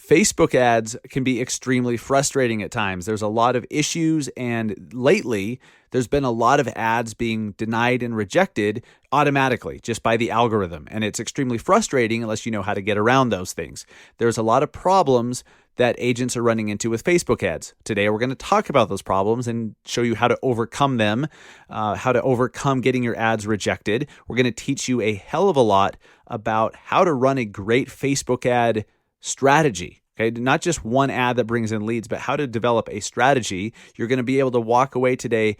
Facebook ads can be extremely frustrating at times. There's a lot of issues, and lately there's been a lot of ads being denied and rejected automatically just by the algorithm. And it's extremely frustrating unless you know how to get around those things. There's a lot of problems that agents are running into with Facebook ads. Today, we're going to talk about those problems and show you how to overcome them, how to overcome getting your ads rejected. We're going to teach you a hell of a lot about how to run a great Facebook ad strategy. Okay, not just one ad that brings in leads, but how to develop a strategy. You're going to be able to walk away today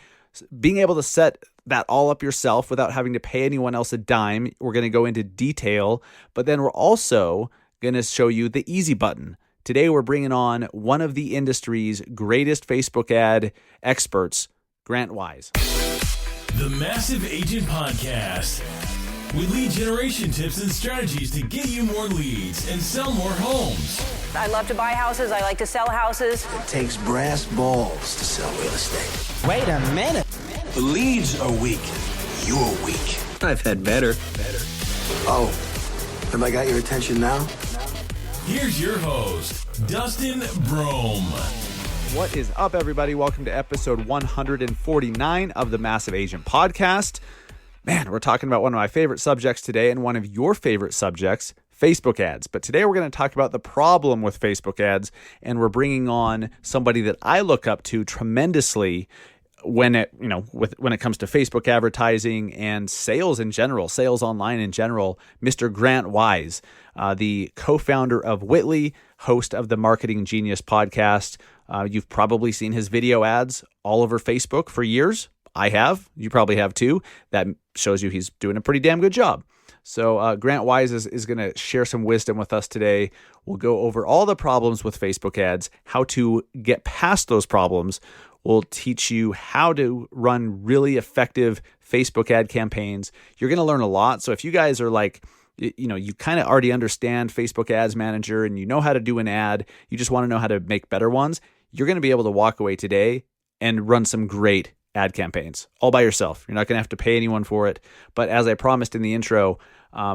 being able to set that all up yourself without having to pay anyone else a dime. We're going to go into detail, but then we're also going to show you the easy button. Today, we're bringing on one of the industry's greatest Facebook ad experts, Grant Wise. The Massive Agent Podcast. With lead generation tips and strategies to get you more leads and sell more homes. I love to buy houses. I like to sell houses. It takes brass balls to sell real estate. Wait a minute. The leads are weak. You're weak. I've had better. Oh, have I got your attention now? Here's your host, Dustin Brohm. What is up, everybody? Welcome to episode 149 of the Massive Agent Podcast. Man, we're talking about one of my favorite subjects today and one of your favorite subjects, Facebook ads. But today we're going to talk about the problem with Facebook ads, and we're bringing on somebody that I look up to tremendously when it comes to Facebook advertising and sales in general, sales online in general, Mr. Grant Wise, the co-founder of Witly, host of the Marketing Genius podcast. You've probably seen his video ads all over Facebook for years. I have. You probably have too. That shows you he's doing a pretty damn good job. So Grant Wise is going to share some wisdom with us today. We'll go over all the problems with Facebook ads, how to get past those problems. We'll teach you how to run really effective Facebook ad campaigns. You're going to learn a lot. So if you guys are like, you kind of already understand Facebook Ads Manager and you know how to do an ad, you just want to know how to make better ones, you're going to be able to walk away today and run some great ad campaigns all by yourself. You're not going to have to pay anyone for it. But as I promised in the intro,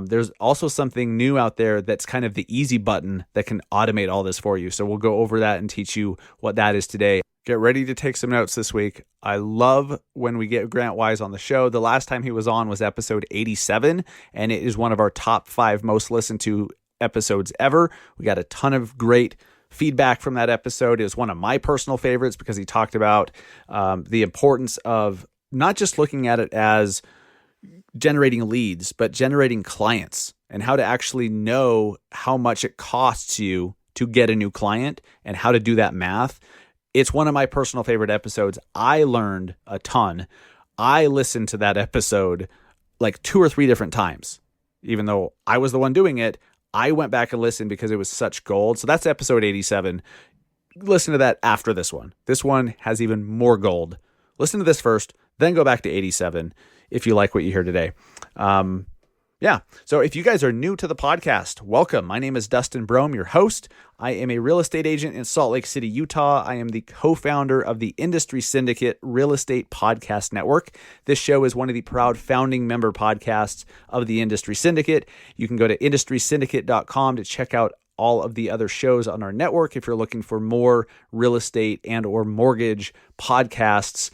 there's also something new out there that's kind of the easy button that can automate all this for you. So we'll go over that and teach you what that is today. Get ready to take some notes this week. I love when we get Grant Wise on the show. The last time he was on was episode 87, and it is one of our top 5 most listened to episodes ever. We got a ton of great feedback from that episode. It was one of my personal favorites because he talked about the importance of not just looking at it as generating leads, but generating clients and how to actually know how much it costs you to get a new client and how to do that math. It's one of my personal favorite episodes. I learned a ton. I listened to that episode like 2 or 3 different times. Even though I was the one doing it, I went back and listened because it was such gold. So that's episode 87. Listen to that after this one. This one has even more gold. Listen to this first, then go back to 87 if you like what you hear today. So if you guys are new to the podcast, welcome. My name is Dustin Brohm, your host. I am a real estate agent in Salt Lake City, Utah. I am the co-founder of the Industry Syndicate Real Estate Podcast Network. This show is one of the proud founding member podcasts of the Industry Syndicate. You can go to industrysyndicate.com to check out all of the other shows on our network if you're looking for more real estate and or mortgage podcasts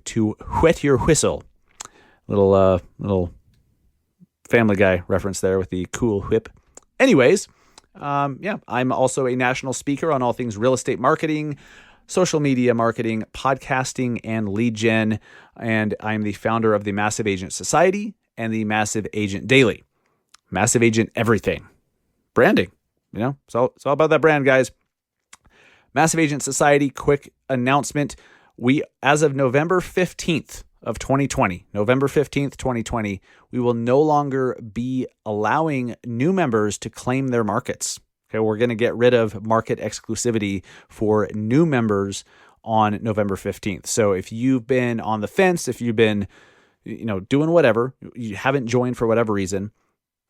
to whet your whistle. Little Family Guy reference there with the cool whip. Anyways, I'm also a national speaker on all things real estate marketing, social media marketing, podcasting, and lead gen. And I'm the founder of the Massive Agent Society and the Massive Agent Daily. Massive Agent everything. Branding, it's all about that brand, guys. Massive Agent Society, quick announcement. We, as of November 15th, of 2020, November 15th, 2020, we will no longer be allowing new members to claim their markets. Okay, we're going to get rid of market exclusivity for new members on November 15th. So if you've been on the fence, if you've been, doing whatever, you haven't joined for whatever reason,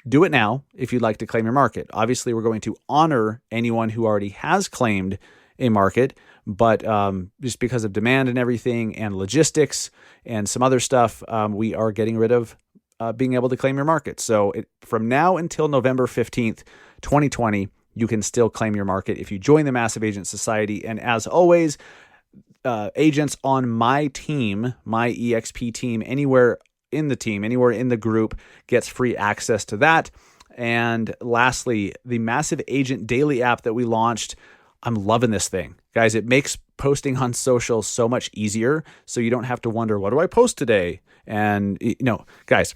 do it now if you'd like to claim your market. Obviously, we're going to honor anyone who already has claimed a market, but just because of demand and everything and logistics and some other stuff, we are getting rid of being able to claim your market. So from now until November 15th, 2020, you can still claim your market if you join the Massive Agent Society. And as always, agents on my team, my EXP team, anywhere in the group gets free access to that. And lastly, the Massive Agent Daily app that we launched. I'm loving this thing. Guys, it makes posting on social so much easier, so you don't have to wonder, what do I post today? And guys,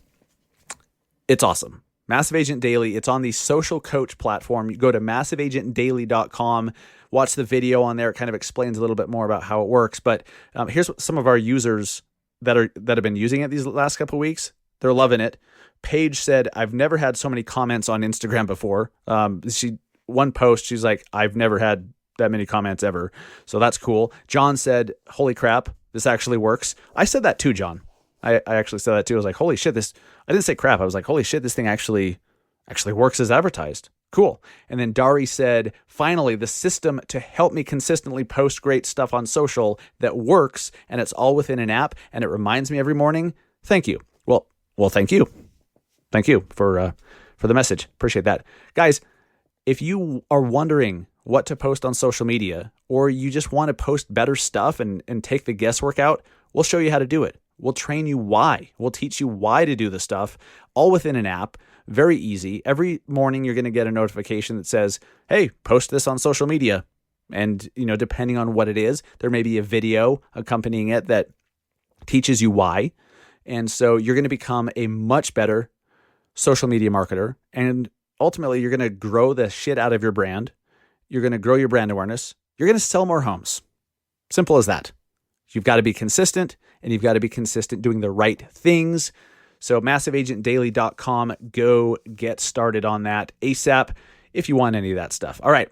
it's awesome. Massive Agent Daily, it's on the Social Coach platform. You go to massiveagentdaily.com, watch the video on there. It kind of explains a little bit more about how it works. But here's what some of our users that have been using it these last couple of weeks. They're loving it. Paige said, I've never had so many comments on Instagram before. One post, she's like, I've never had that many comments ever. So that's cool. John said, holy crap, this actually works. I said that too, John. I actually said that too. I was like, holy shit, I didn't say crap. I was like, holy shit, this thing actually works as advertised. Cool. And then Dari said, finally, the system to help me consistently post great stuff on social that works, and it's all within an app, and it reminds me every morning. Thank you. Well, thank you. Thank you for the message. Appreciate that. Guys, if you are wondering what to post on social media, or you just want to post better stuff and take the guesswork out, we'll show you how to do it. We'll train you why. We'll teach you why to do the stuff, all within an app. Very easy. Every morning you're going to get a notification that says, hey, post this on social media. And, depending on what it is, there may be a video accompanying it that teaches you why. And so you're going to become a much better social media marketer. And ultimately, you're going to grow the shit out of your brand. You're going to grow your brand awareness. You're going to sell more homes. Simple as that. You've got to be consistent, and you've got to be consistent doing the right things. So massiveagentdaily.com, go get started on that ASAP if you want any of that stuff. All right,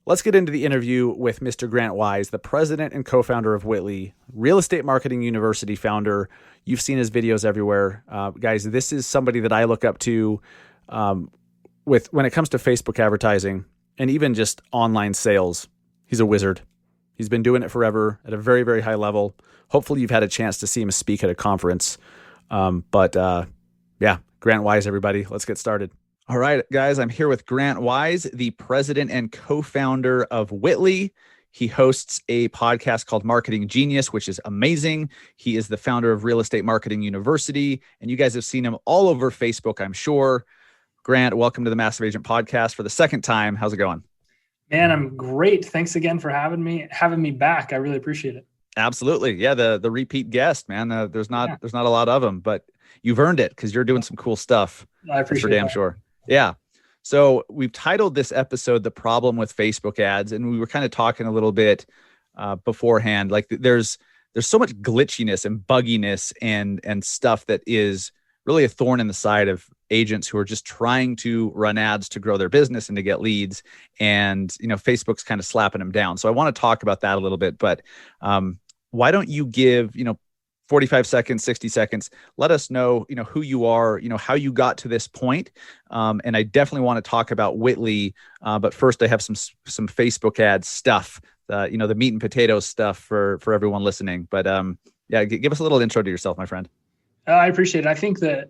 let's get into the interview with Mr. Grant Wise, the president and co-founder of Witly, Real Estate Marketing University founder. You've seen his videos everywhere. Guys, this is somebody that I look up to when it comes to Facebook advertising and even just online sales. He's a wizard. He's been doing it forever at a very, very high level. Hopefully you've had a chance to see him speak at a conference. Grant Wise, everybody. Let's get started. All right, guys, I'm here with Grant Wise, the president and co-founder of Witly. He hosts a podcast called Marketing Genius, which is amazing. He is the founder of Real Estate Marketing University, and you guys have seen him all over Facebook, I'm sure. Grant, welcome to the Massive Agent Podcast for the second time. How's it going? Man, I'm great. Thanks again for having me back. I really appreciate it. Absolutely. Yeah. The repeat guest, man, there's not a lot of them, but you've earned it because you're doing some cool stuff. I appreciate it. For damn that. Sure. Yeah. So we've titled this episode, The Problem with Facebook Ads. And we were kind of talking a little bit beforehand, like there's so much glitchiness and bugginess and stuff that is really a thorn in the side of agents who are just trying to run ads to grow their business and to get leads. And, Facebook's kind of slapping them down. So I want to talk about that a little bit, but why don't you give, 45 seconds, 60 seconds, let us know, who you are, how you got to this point. And I definitely want to talk about Witly. But first I have some Facebook ad stuff, the meat and potatoes stuff for everyone listening. But give us a little intro to yourself, my friend. I appreciate it. I think the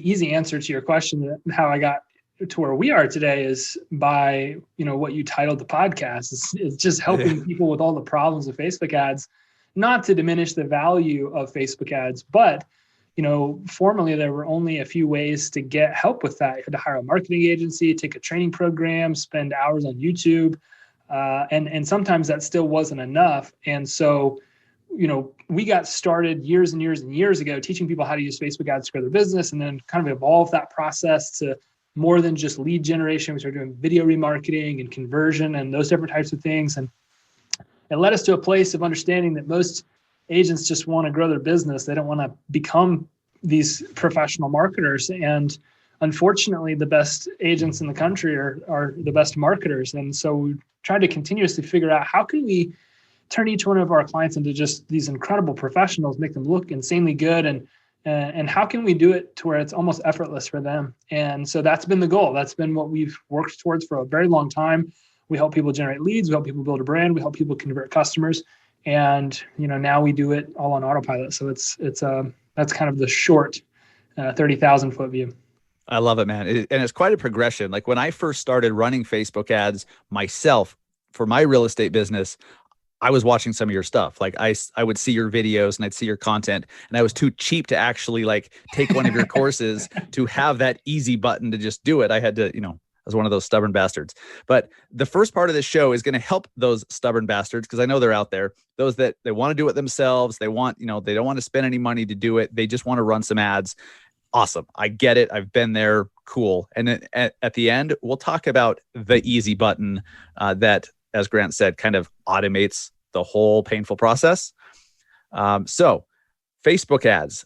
easy answer to your question, how I got to where we are today, is by, what you titled the podcast. It's just helping people with all the problems of Facebook ads, not to diminish the value of Facebook ads, but, formerly there were only a few ways to get help with that. You had to hire a marketing agency, take a training program, spend hours on YouTube. And sometimes that still wasn't enough. And so, we got started years and years and years ago teaching people how to use Facebook ads to grow their business, and then kind of evolve that process to more than just lead generation. We started doing video remarketing and conversion and those different types of things. And it led us to a place of understanding that most agents just want to grow their business. They don't want to become these professional marketers. And unfortunately, the best agents in the country are the best marketers. And so we tried to continuously figure out, how can we turn each one of our clients into just these incredible professionals, make them look insanely good, and how can we do it to where it's almost effortless for them? And so that's been the goal. That's been what we've worked towards for a very long time. We help people generate leads. We help people build a brand. We help people convert customers. And now we do it all on autopilot. So that's kind of the short 30,000 foot view. I love it, man. And it's quite a progression. Like when I first started running Facebook ads myself for my real estate business, I was watching some of your stuff. Like I would see your videos and I'd see your content, and I was too cheap to actually like take one of your courses to have that easy button to just do it. I had to, I was one of those stubborn bastards. But the first part of this show is going to help those stubborn bastards, because I know they're out there. Those that they want to do it themselves. They want, they don't want to spend any money to do it. They just want to run some ads. Awesome. I get it. I've been there. Cool. And then at the end, we'll talk about the easy button that, as Grant said, kind of automates the whole painful process. So Facebook ads.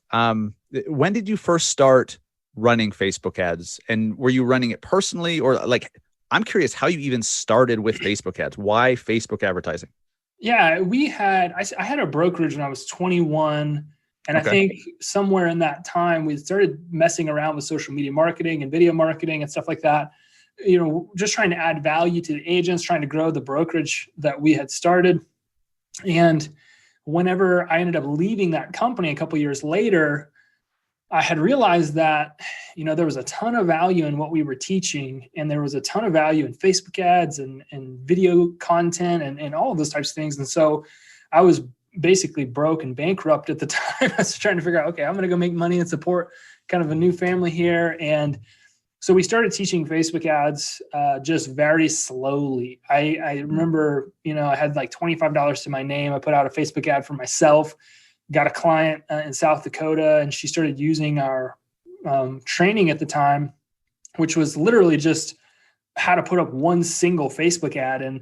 When did you first start running Facebook ads? And were you running it personally, or like, I'm curious how you even started with Facebook ads. Why Facebook advertising? Yeah, I had a brokerage when I was 21. And Okay. I think somewhere in that time, we started messing around with social media marketing and video marketing and stuff like that. Just trying to add value to the agents, trying to grow the brokerage that we had started. And whenever I ended up leaving that company a couple of years later, I had realized that, there was a ton of value in what we were teaching. And there was a ton of value in Facebook ads and video content and all of those types of things. And so I was basically broke and bankrupt at the time. I was trying to figure out, okay, I'm going to go make money and support kind of a new family here. And so we started teaching Facebook ads just very slowly. I remember, I had like $25 to my name. I put out a Facebook ad for myself, got a client in South Dakota, and she started using our training at the time, which was literally just how to put up one single Facebook ad. And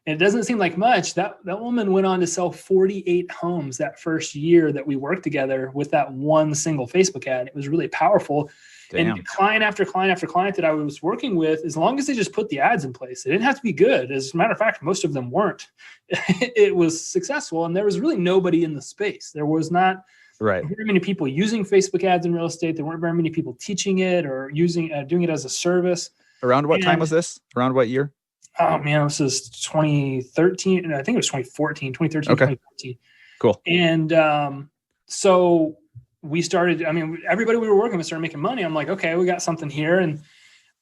it doesn't seem like much. That woman went on to sell 48 homes that first year that we worked together with that one single Facebook ad. It was really powerful. Damn. And client after client after client that I was working with, as long as they just put the ads in place, it didn't have to be good. As a matter of fact, most of them weren't. It was successful, and there was really nobody in the space. There was not very many people using Facebook ads in real estate. There weren't very many people teaching it or doing it as a service. Around what time was this? Around what year? Oh man, this is 2013. And I think it was 2013, okay. 2014. Cool. And so we started, everybody we were working with started making money. I'm like, okay, we got something here. And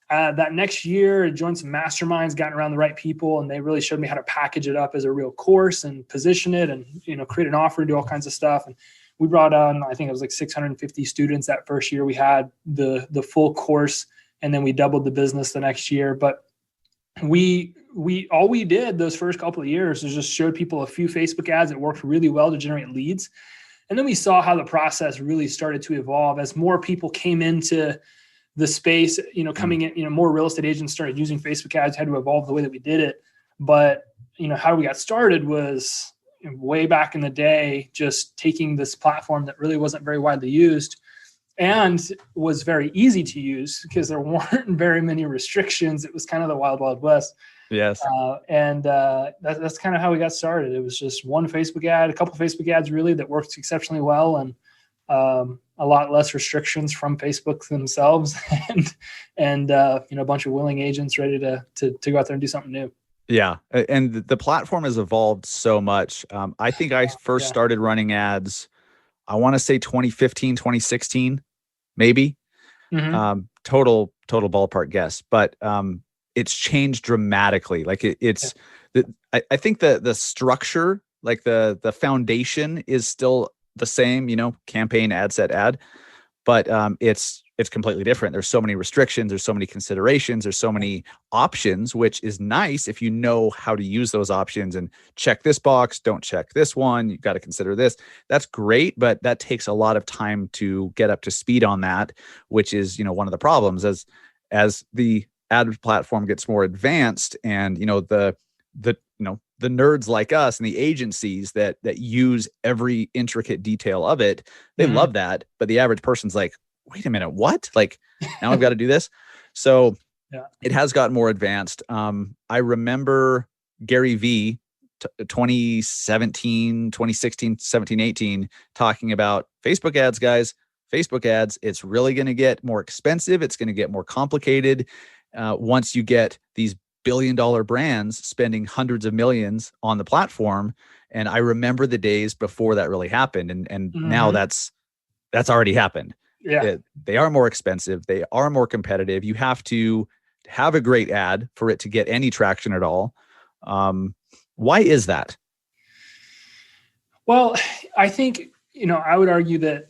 that next year, I joined some masterminds, gotten around the right people, and they really showed me how to package it up as a real course and position it and, create an offer, do all kinds of stuff. And we brought on, I think it was like 650 students that first year. We had the full course, and then we doubled the business the next year. But we all we did those first couple of years was just showed people a few Facebook ads that worked really well to generate leads. And then we saw how the process really started to evolve as more people came into the space, coming in, more real estate agents started using Facebook ads, had to evolve the way that we did it. But, how we got started was way back in the day, just taking this platform that really wasn't very widely used and was very easy to use because there weren't very many restrictions. It was kind of the wild, wild west. Yes. That's kind of how we got started. It was just one Facebook ad, a couple of Facebook ads really that worked exceptionally well, and a lot less restrictions from Facebook themselves, and a bunch of willing agents ready to go out there and do something new. Yeah. And the platform has evolved so much. I think I first started running ads, I want to say 2015, 2016, maybe. Mm-hmm. Total ballpark guess. But it's changed dramatically. Like I think the structure, like the foundation is still the same, campaign, ad set, ad, but it's completely different. There's so many restrictions, there's so many considerations, there's so many options, which is nice if you know how to use those options and check this box, don't check this one, you've got to consider this. That's great, but that takes a lot of time to get up to speed on that, which is, one of the problems as the ad platform gets more advanced, and the nerds like us and the agencies that use every intricate detail of it, they love that. But the average person's like, wait a minute, what? Like, now I've got to do this. So it has gotten more advanced. I remember Gary V 2017, 2016, 17, 18, talking about Facebook ads, guys, Facebook ads. It's really going to get more expensive. It's going to get more complicated. Once you get these billion-dollar brands spending hundreds of millions on the platform. And I remember the days before that really happened. And now that's already happened. Yeah. They are more expensive. They are more competitive. You have to have a great ad for it to get any traction at all. Why is that? Well, I think, I would argue that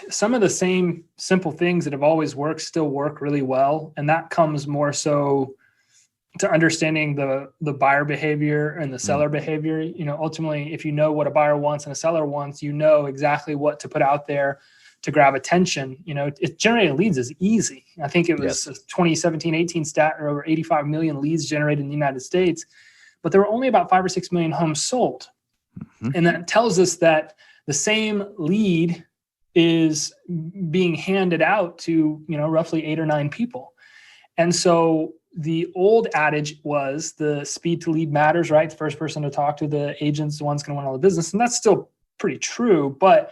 some of the same simple things that have always worked still work really well. And that comes more so to understanding the buyer behavior and the seller behavior. Ultimately, if you know what a buyer wants and a seller wants, you know exactly what to put out there to grab attention. Generating leads is easy. I think it was a 2017-18 stat, or over 85 million leads generated in the United States, but there were only about 5 or 6 million homes sold. And that tells us that the same lead is being handed out to, roughly 8 or 9 people. And so the old adage was the speed to lead matters, right? The first person to talk to the agent's the one's going to win all the business. And that's still pretty true. But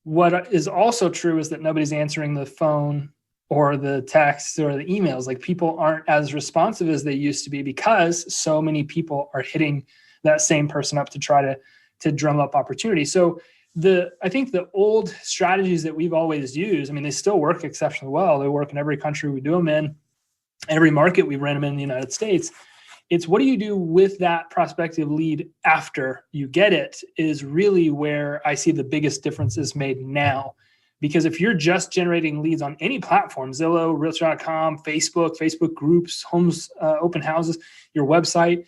what is also true is that nobody's answering the phone or the texts or the emails. Like, people aren't as responsive as they used to be because so many people are hitting that same person up to try to drum up opportunity. So I think the old strategies that we've always used, they still work exceptionally well. They work in every country we do them in, every market we ran them in the United States. It's what do you do with that prospective lead after you get it is really where I see the biggest differences made now. Because if you're just generating leads on any platform, Zillow, Realtor.com, Facebook groups, homes, open houses, your website,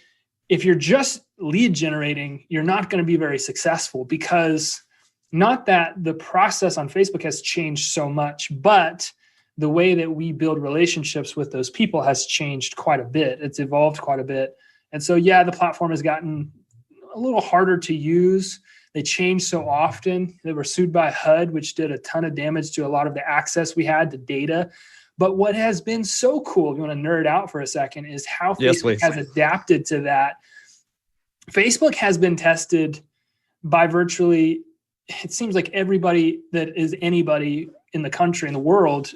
if you're just lead generating, you're not going to be very successful, because not that the process on Facebook has changed so much, but the way that we build relationships with those people has changed quite a bit. It's evolved quite a bit. And so, the platform has gotten a little harder to use. They change so often. They were sued by HUD, which did a ton of damage to a lot of the access we had to data. But what has been so cool, if you want to nerd out for a second, is how Facebook has adapted to that. Facebook has been tested by virtually, it seems like everybody that is anybody in the country, in the world,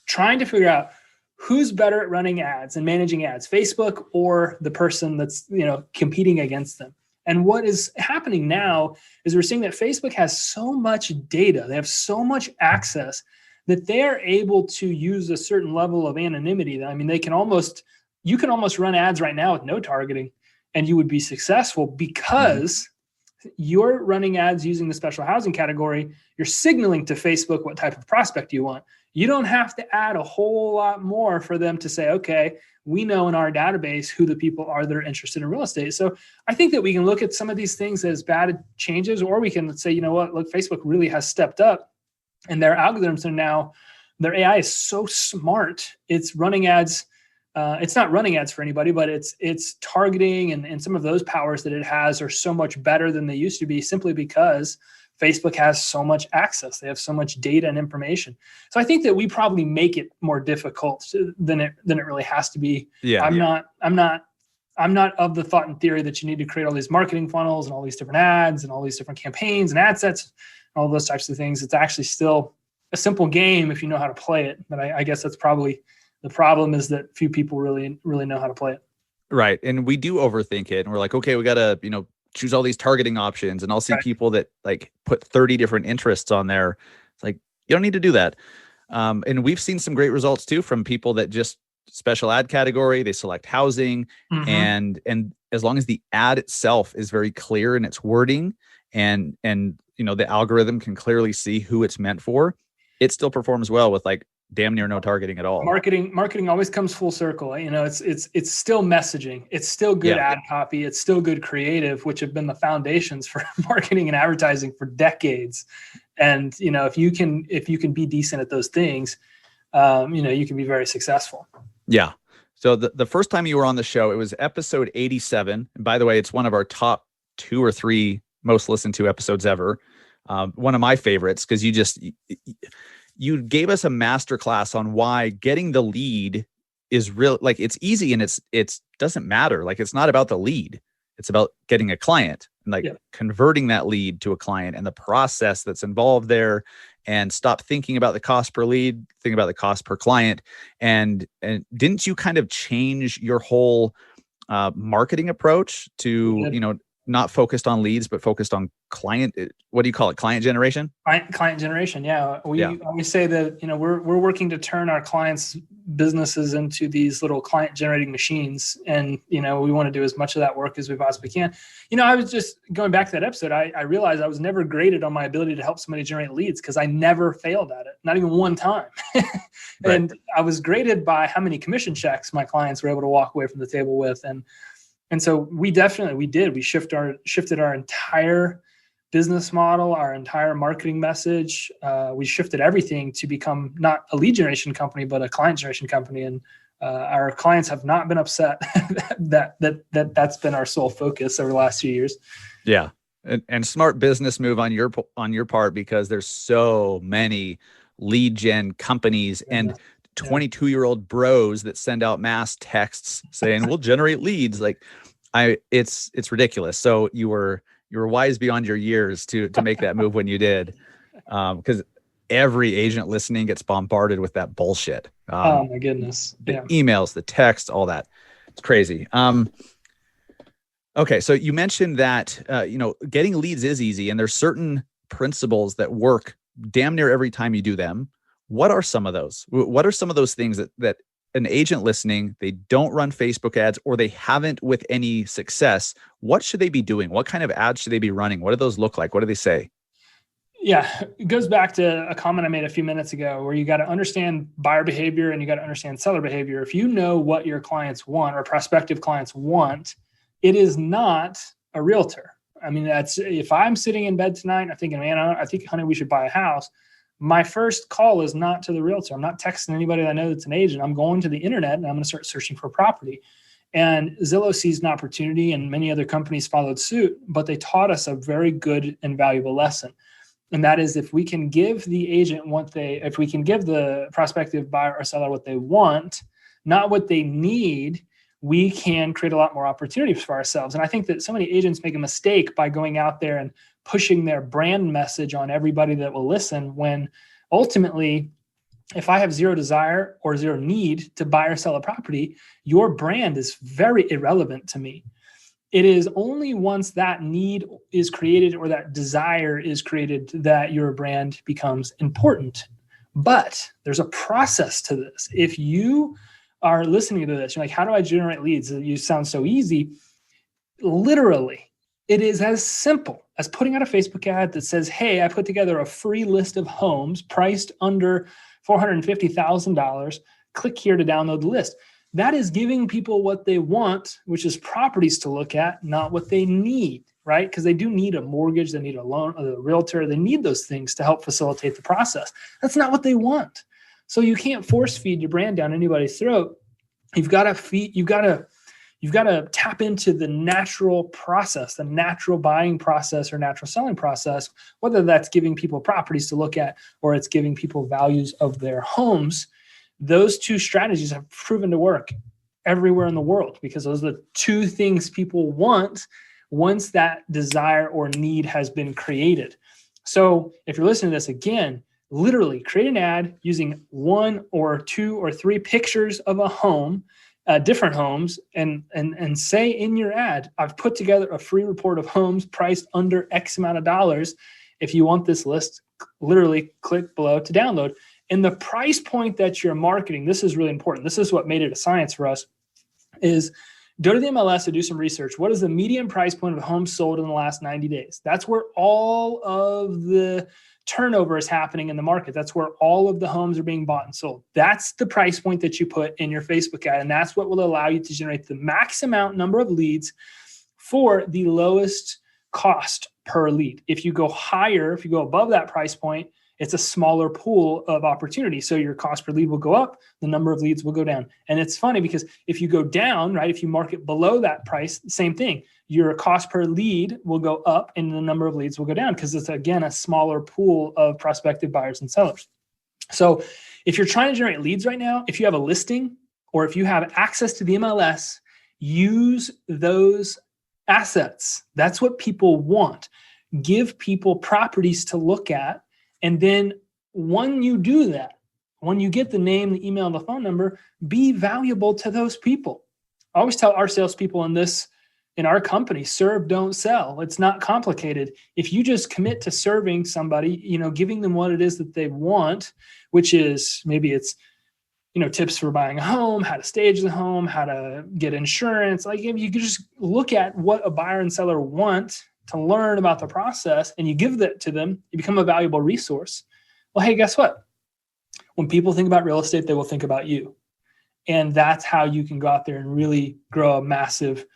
trying to figure out who's better at running ads and managing ads, Facebook or the person that's, competing against them. And what is happening now is we're seeing that Facebook has so much data, they have so much access, that they are able to use a certain level of anonymity. They can you can almost run ads right now with no targeting and you would be successful, because you're running ads using the special housing category. You're signaling to Facebook what type of prospect you want. You don't have to add a whole lot more for them to say, okay, we know in our database who the people are that are interested in real estate. So I think that we can look at some of these things as bad changes, or we can say, look, Facebook really has stepped up, and their algorithms are now, their AI is so smart. It's running ads. It's not running ads for anybody, but it's targeting and some of those powers that it has are so much better than they used to be, simply because Facebook has so much access. They have so much data and information. So I think that we probably make it more difficult than it really has to be. Yeah. I'm not of the thought and theory that you need to create all these marketing funnels and all these different ads and all these different campaigns and ad sets and all those types of things. It's actually still a simple game if you know how to play it. But I guess that's probably the problem, is that few people really know how to play it. Right. And we do overthink it. And we're like, okay, we got to, choose all these targeting options. And I'll see people that put 30 different interests on there. It's like, you don't need to do that. And we've seen some great results too from people that just special ad category, they select housing, and as long as the ad itself is very clear in its wording and the algorithm can clearly see who it's meant for, it still performs well with damn near no targeting at all. Marketing always comes full circle. It's still messaging. It's still good ad copy. It's still good creative, which have been the foundations for marketing and advertising for decades. And, if you can be decent at those things, you can be very successful. Yeah. So the first time you were on the show, it was episode 87. And by the way, it's one of our top 2 or 3 most listened to episodes ever. One of my favorites, because you gave us a masterclass on why getting the lead is real. It's easy and it's doesn't matter. It's not about the lead. It's about getting a client and converting that lead to a client and the process that's involved there, and stop thinking about the cost per lead, think about the cost per client. And didn't you kind of change your whole marketing approach to, not focused on leads, but focused on client. What do you call it? Client generation? Client generation. Yeah. We always say that, we're working to turn our clients' businesses into these little client generating machines. And, we want to do as much of that work as we possibly can. I was just going back to that episode. I realized I was never graded on my ability to help somebody generate leads because I never failed at it, not even one time. And Right. I was graded by how many commission checks my clients were able to walk away from the table with. And so we did. We shifted our entire business model, our entire marketing message. We shifted everything to become not a lead generation company, but a client generation company. And our clients have not been upset that's been our sole focus over the last few years. Yeah. And smart business move on your part, because there's so many lead gen companies and 22-year-old bros that send out mass texts saying we'll generate leads. Like it's ridiculous. So you were wise beyond your years to make that move when you did. Because every agent listening gets bombarded with that bullshit. Oh my goodness. The emails, the texts, all that. It's crazy. Okay. So you mentioned that, getting leads is easy, and there's certain principles that work damn near every time you do them. What are some of those? What are some of those things that an agent listening, they don't run Facebook ads, or they haven't with any success? What should they be doing? What kind of ads should they be running? What do those look like? What do they say? Yeah, it goes back to a comment I made a few minutes ago where you got to understand buyer behavior and you got to understand seller behavior. If you know what your clients want or prospective clients want, it is not a realtor. I mean, if I'm sitting in bed tonight, I'm thinking, man, I think, honey, we should buy a house. My first call is not to the realtor. I'm not texting anybody that I know that's an agent. I'm going to the internet and I'm going to start searching for a property. And Zillow seized an opportunity, and many other companies followed suit, but they taught us a very good and valuable lesson. And that is, if we can give the agent if we can give the prospective buyer or seller what they want, not what they need, we can create a lot more opportunities for ourselves. And I think that so many agents make a mistake by going out there and pushing their brand message on everybody that will listen, when ultimately, if I have zero desire or zero need to buy or sell a property, your brand is very irrelevant to me. It is only once that need is created or that desire is created that your brand becomes important. But there's a process to this. If you are listening to this, you're like, how do I generate leads? You sound so easy. Literally, it is as simple as putting out a Facebook ad that says, hey, I put together a free list of homes priced under $450,000. Click here to download the list. That is giving people what they want, which is properties to look at, not what they need, right? Because they do need a mortgage, they need a loan, a realtor, they need those things to help facilitate the process. That's not what they want. So you can't force feed your brand down anybody's throat. You've got to tap into the natural process, the natural buying process or natural selling process, whether that's giving people properties to look at or it's giving people values of their homes. Those two strategies have proven to work everywhere in the world because those are the two things people want once that desire or need has been created. So if you're listening to this again, literally create an ad using 1 or 2 or 3 pictures of a home, different homes, and say in your ad, I've put together a free report of homes priced under X amount of dollars. If you want this list, literally click below to download. And the price point that you're marketing, this is really important. This is what made it a science for us, is go to the MLS and do some research. What is the median price point of homes sold in the last 90 days? That's where all of the turnover is happening in the market. That's where all of the homes are being bought and sold. That's the price point that you put in your Facebook ad. And that's what will allow you to generate the max amount number of leads for the lowest cost per lead. If you go higher, if you go above that price point, it's a smaller pool of opportunity. So your cost per lead will go up, the number of leads will go down. And it's funny because if you go down, right, if you market below that price, same thing, your cost per lead will go up and the number of leads will go down because it's, again, a smaller pool of prospective buyers and sellers. So if you're trying to generate leads right now, if you have a listing or if you have access to the MLS, use those assets. That's what people want. Give people properties to look at. And then when you do that, when you get the name, the email, and the phone number, be valuable to those people. I always tell our salespeople in this in our company, serve, don't sell. It's not complicated. If you just commit to serving somebody, giving them what it is that they want, which is maybe it's, tips for buying a home, how to stage the home, how to get insurance. Like if you could just look at what a buyer and seller want to learn about the process and you give that to them, you become a valuable resource. Well, hey, guess what? When people think about real estate, they will think about you. And that's how you can go out there and really grow a massive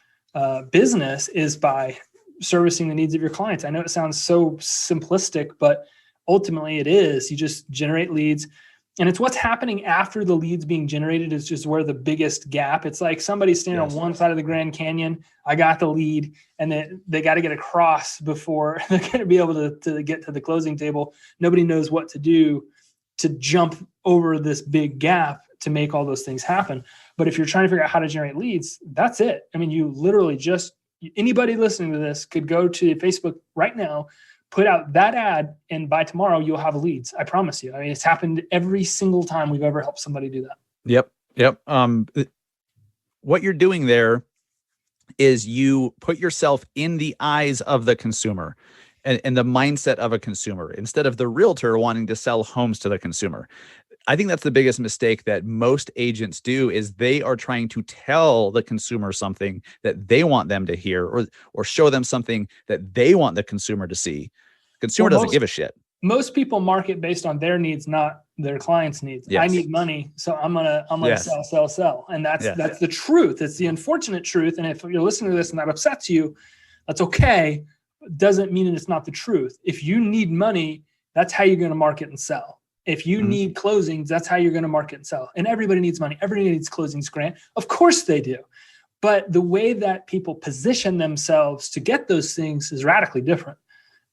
business, is by servicing the needs of your clients. I know it sounds so simplistic, but ultimately it is. You just generate leads. And it's what's happening after the leads being generated is just where the biggest gap. It's like somebody standing on one side of the Grand Canyon. I got the lead, and then they got to get across before they're going to be able to get to the closing table. Nobody knows what to do to jump over this big gap to make all those things happen. But if you're trying to figure out how to generate leads, that's it. I mean, you literally anybody listening to this could go to Facebook right now, put out that ad, and by tomorrow you'll have leads. I promise you. I mean, it's happened every single time we've ever helped somebody do that. Yep. What you're doing there is you put yourself in the eyes of the consumer and the mindset of a consumer instead of the realtor wanting to sell homes to the consumer. I think that's the biggest mistake that most agents do, is they are trying to tell the consumer something that they want them to hear, or show them something that they want the consumer to see. Consumer doesn't give a shit. Most people market based on their needs, not their clients' needs. Yes. I need money, so I'm gonna sell. And that's the truth. It's the unfortunate truth. And if you're listening to this and that upsets you, that's okay. It doesn't mean it's not the truth. If you need money, that's how you're going to market and sell. If you need closings, that's how you're going to market and sell. And everybody needs money. Everybody needs closings, Grant. Of course they do. But the way that people position themselves to get those things is radically different.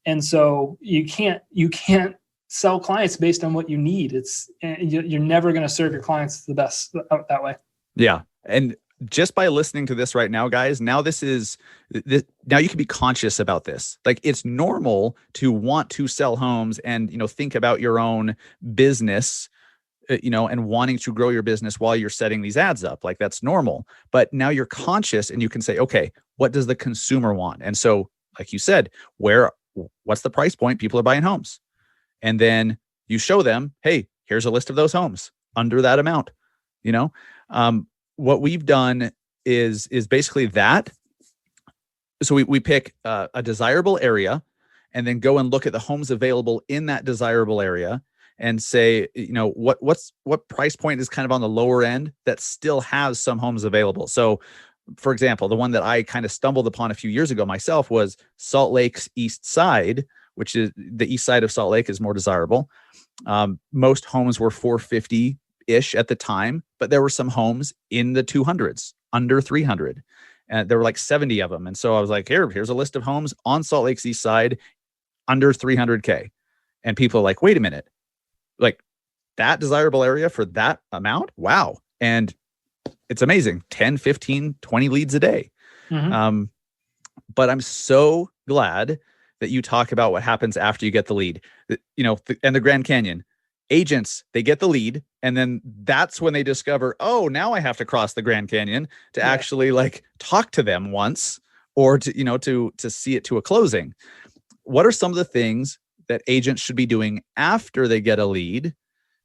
And so you can't sell clients based on what you need. You're never going to serve your clients the best that way. Yeah. And just by listening to this right now, guys, now now you can be conscious about this. Like, it's normal to want to sell homes and, think about your own business, and wanting to grow your business while you're setting these ads up. Like, that's normal. But now you're conscious and you can say, okay, what does the consumer want? And so, like you said, what's the price point people are buying homes? And then you show them, hey, here's a list of those homes under that amount. What we've done is basically that. So we pick a desirable area and then go and look at the homes available in that desirable area and say, what price point is kind of on the lower end that still has some homes available. So, for example, the one that I kind of stumbled upon a few years ago myself was Salt Lake's east side, which is the east side of Salt Lake is more desirable. Most homes were $450-ish at the time, but there were some homes in the 200s, under 300. And there were like 70 of them. And so I was like, here's a list of homes on Salt Lake's east side under 300K. And people are like, wait a minute, like that desirable area for that amount? Wow. And it's amazing. 10, 15, 20 leads a day. Mm-hmm. But I'm so glad that you talk about what happens after you get the lead, and the Grand Canyon. Agents, they get the lead, and then that's when they discover, oh, now I have to cross the Grand Canyon to actually like talk to them once, or to see it to a closing. What are some of the things that agents should be doing after they get a lead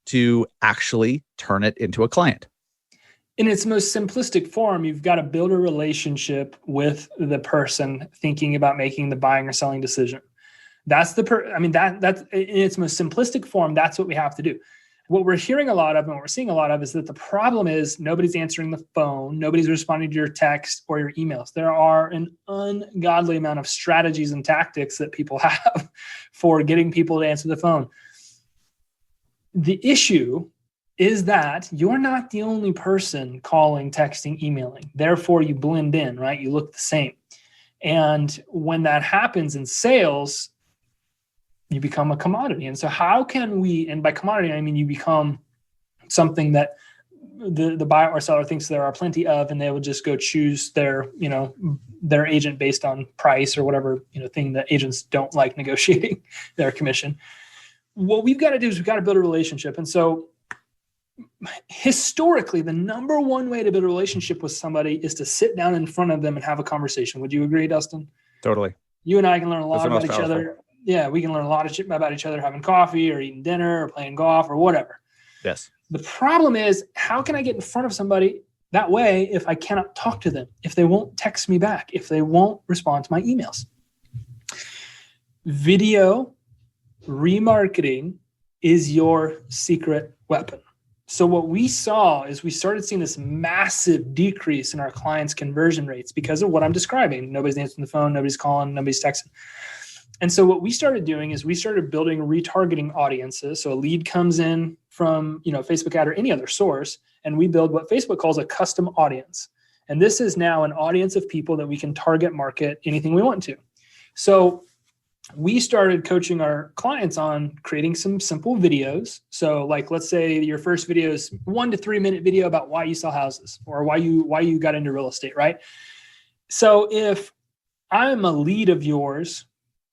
to actually turn it into a client? In its most simplistic form, you've got to build a relationship with the person thinking about making the buying or selling decision. That's that's in its most simplistic form. That's what we have to do. What we're hearing a lot of and what we're seeing a lot of is that the problem is nobody's answering the phone. Nobody's responding to your text or your emails. There are an ungodly amount of strategies and tactics that people have for getting people to answer the phone. The issue is that you're not the only person calling, texting, emailing. Therefore, you blend in, right? You look the same. And when that happens in sales, you become a commodity. And so how can we, and by commodity, I mean you become something that the buyer or seller thinks there are plenty of, and they will just go choose their agent based on price or whatever, thing that agents don't like negotiating their commission. What we've got to do is we've got to build a relationship. And so historically, the number one way to build a relationship with somebody is to sit down in front of them and have a conversation. Would you agree, Dustin? Totally. You and I can learn a lot about each powerful. other. Yeah, we can learn a lot of shit about each other, having coffee or eating dinner or playing golf or whatever. Yes. The problem is, how can I get in front of somebody that way if I cannot talk to them, if they won't text me back, if they won't respond to my emails? Video remarketing is your secret weapon. So what we saw is we started seeing this massive decrease in our clients' conversion rates because of what I'm describing. Nobody's answering the phone, nobody's calling, nobody's texting. And so what we started doing is we started building retargeting audiences. So a lead comes in from, Facebook ad or any other source, and we build what Facebook calls a custom audience. And this is now an audience of people that we can target market anything we want to. So we started coaching our clients on creating some simple videos. So like, let's say your first video is 1 to 3 minute video about why you sell houses or why you got into real estate, right? So if I'm a lead of yours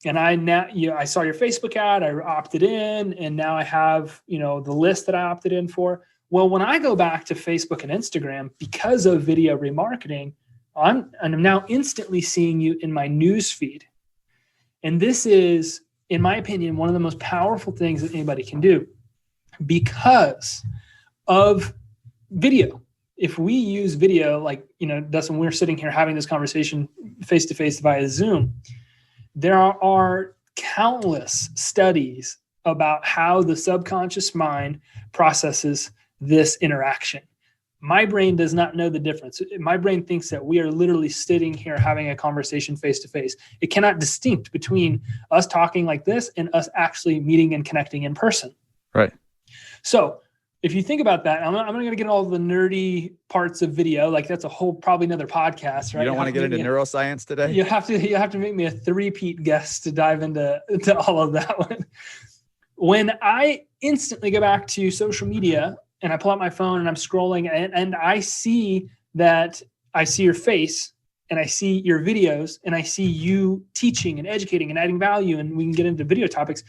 and I saw your Facebook ad, I opted in, and now I have, the list that I opted in for. Well, when I go back to Facebook and Instagram, because of video remarketing, I'm now instantly seeing you in my news feed. And this is, in my opinion, one of the most powerful things that anybody can do because of video. If we use video, like, Dustin, we're sitting here having this conversation face-to-face via Zoom, there are countless studies about how the subconscious mind processes this interaction. My brain does not know the difference. My brain thinks that we are literally sitting here having a conversation face to face. It cannot distinct between us talking like this and us actually meeting and connecting in person. Right. So if you think about that, I'm not going to get all the nerdy parts of video. Like that's probably another podcast, right? You don't want to get into neuroscience today? You have to make me a three-peat guest to dive into all of that one. When I instantly go back to social media and I pull out my phone and I'm scrolling and I see your face and I see your videos and I see you teaching and educating and adding value, and we can get into video topics,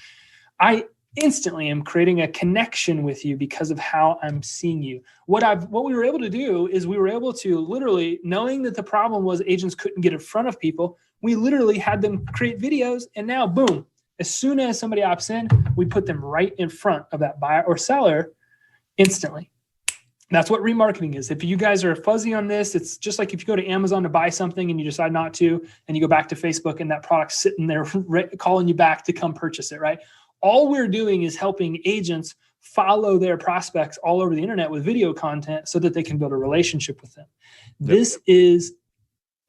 I instantly am creating a connection with you because of how I'm seeing you. What we were able to do is we were able to literally, knowing that the problem was agents couldn't get in front of people, we literally had them create videos, and now boom, as soon as somebody opts in, we put them right in front of that buyer or seller instantly. That's what remarketing is. If you guys are fuzzy on this, it's just like if you go to Amazon to buy something and you decide not to, and you go back to Facebook and that product's sitting there calling you back to come purchase it, right? All we're doing is helping agents follow their prospects all over the internet with video content so that they can build a relationship with them. This is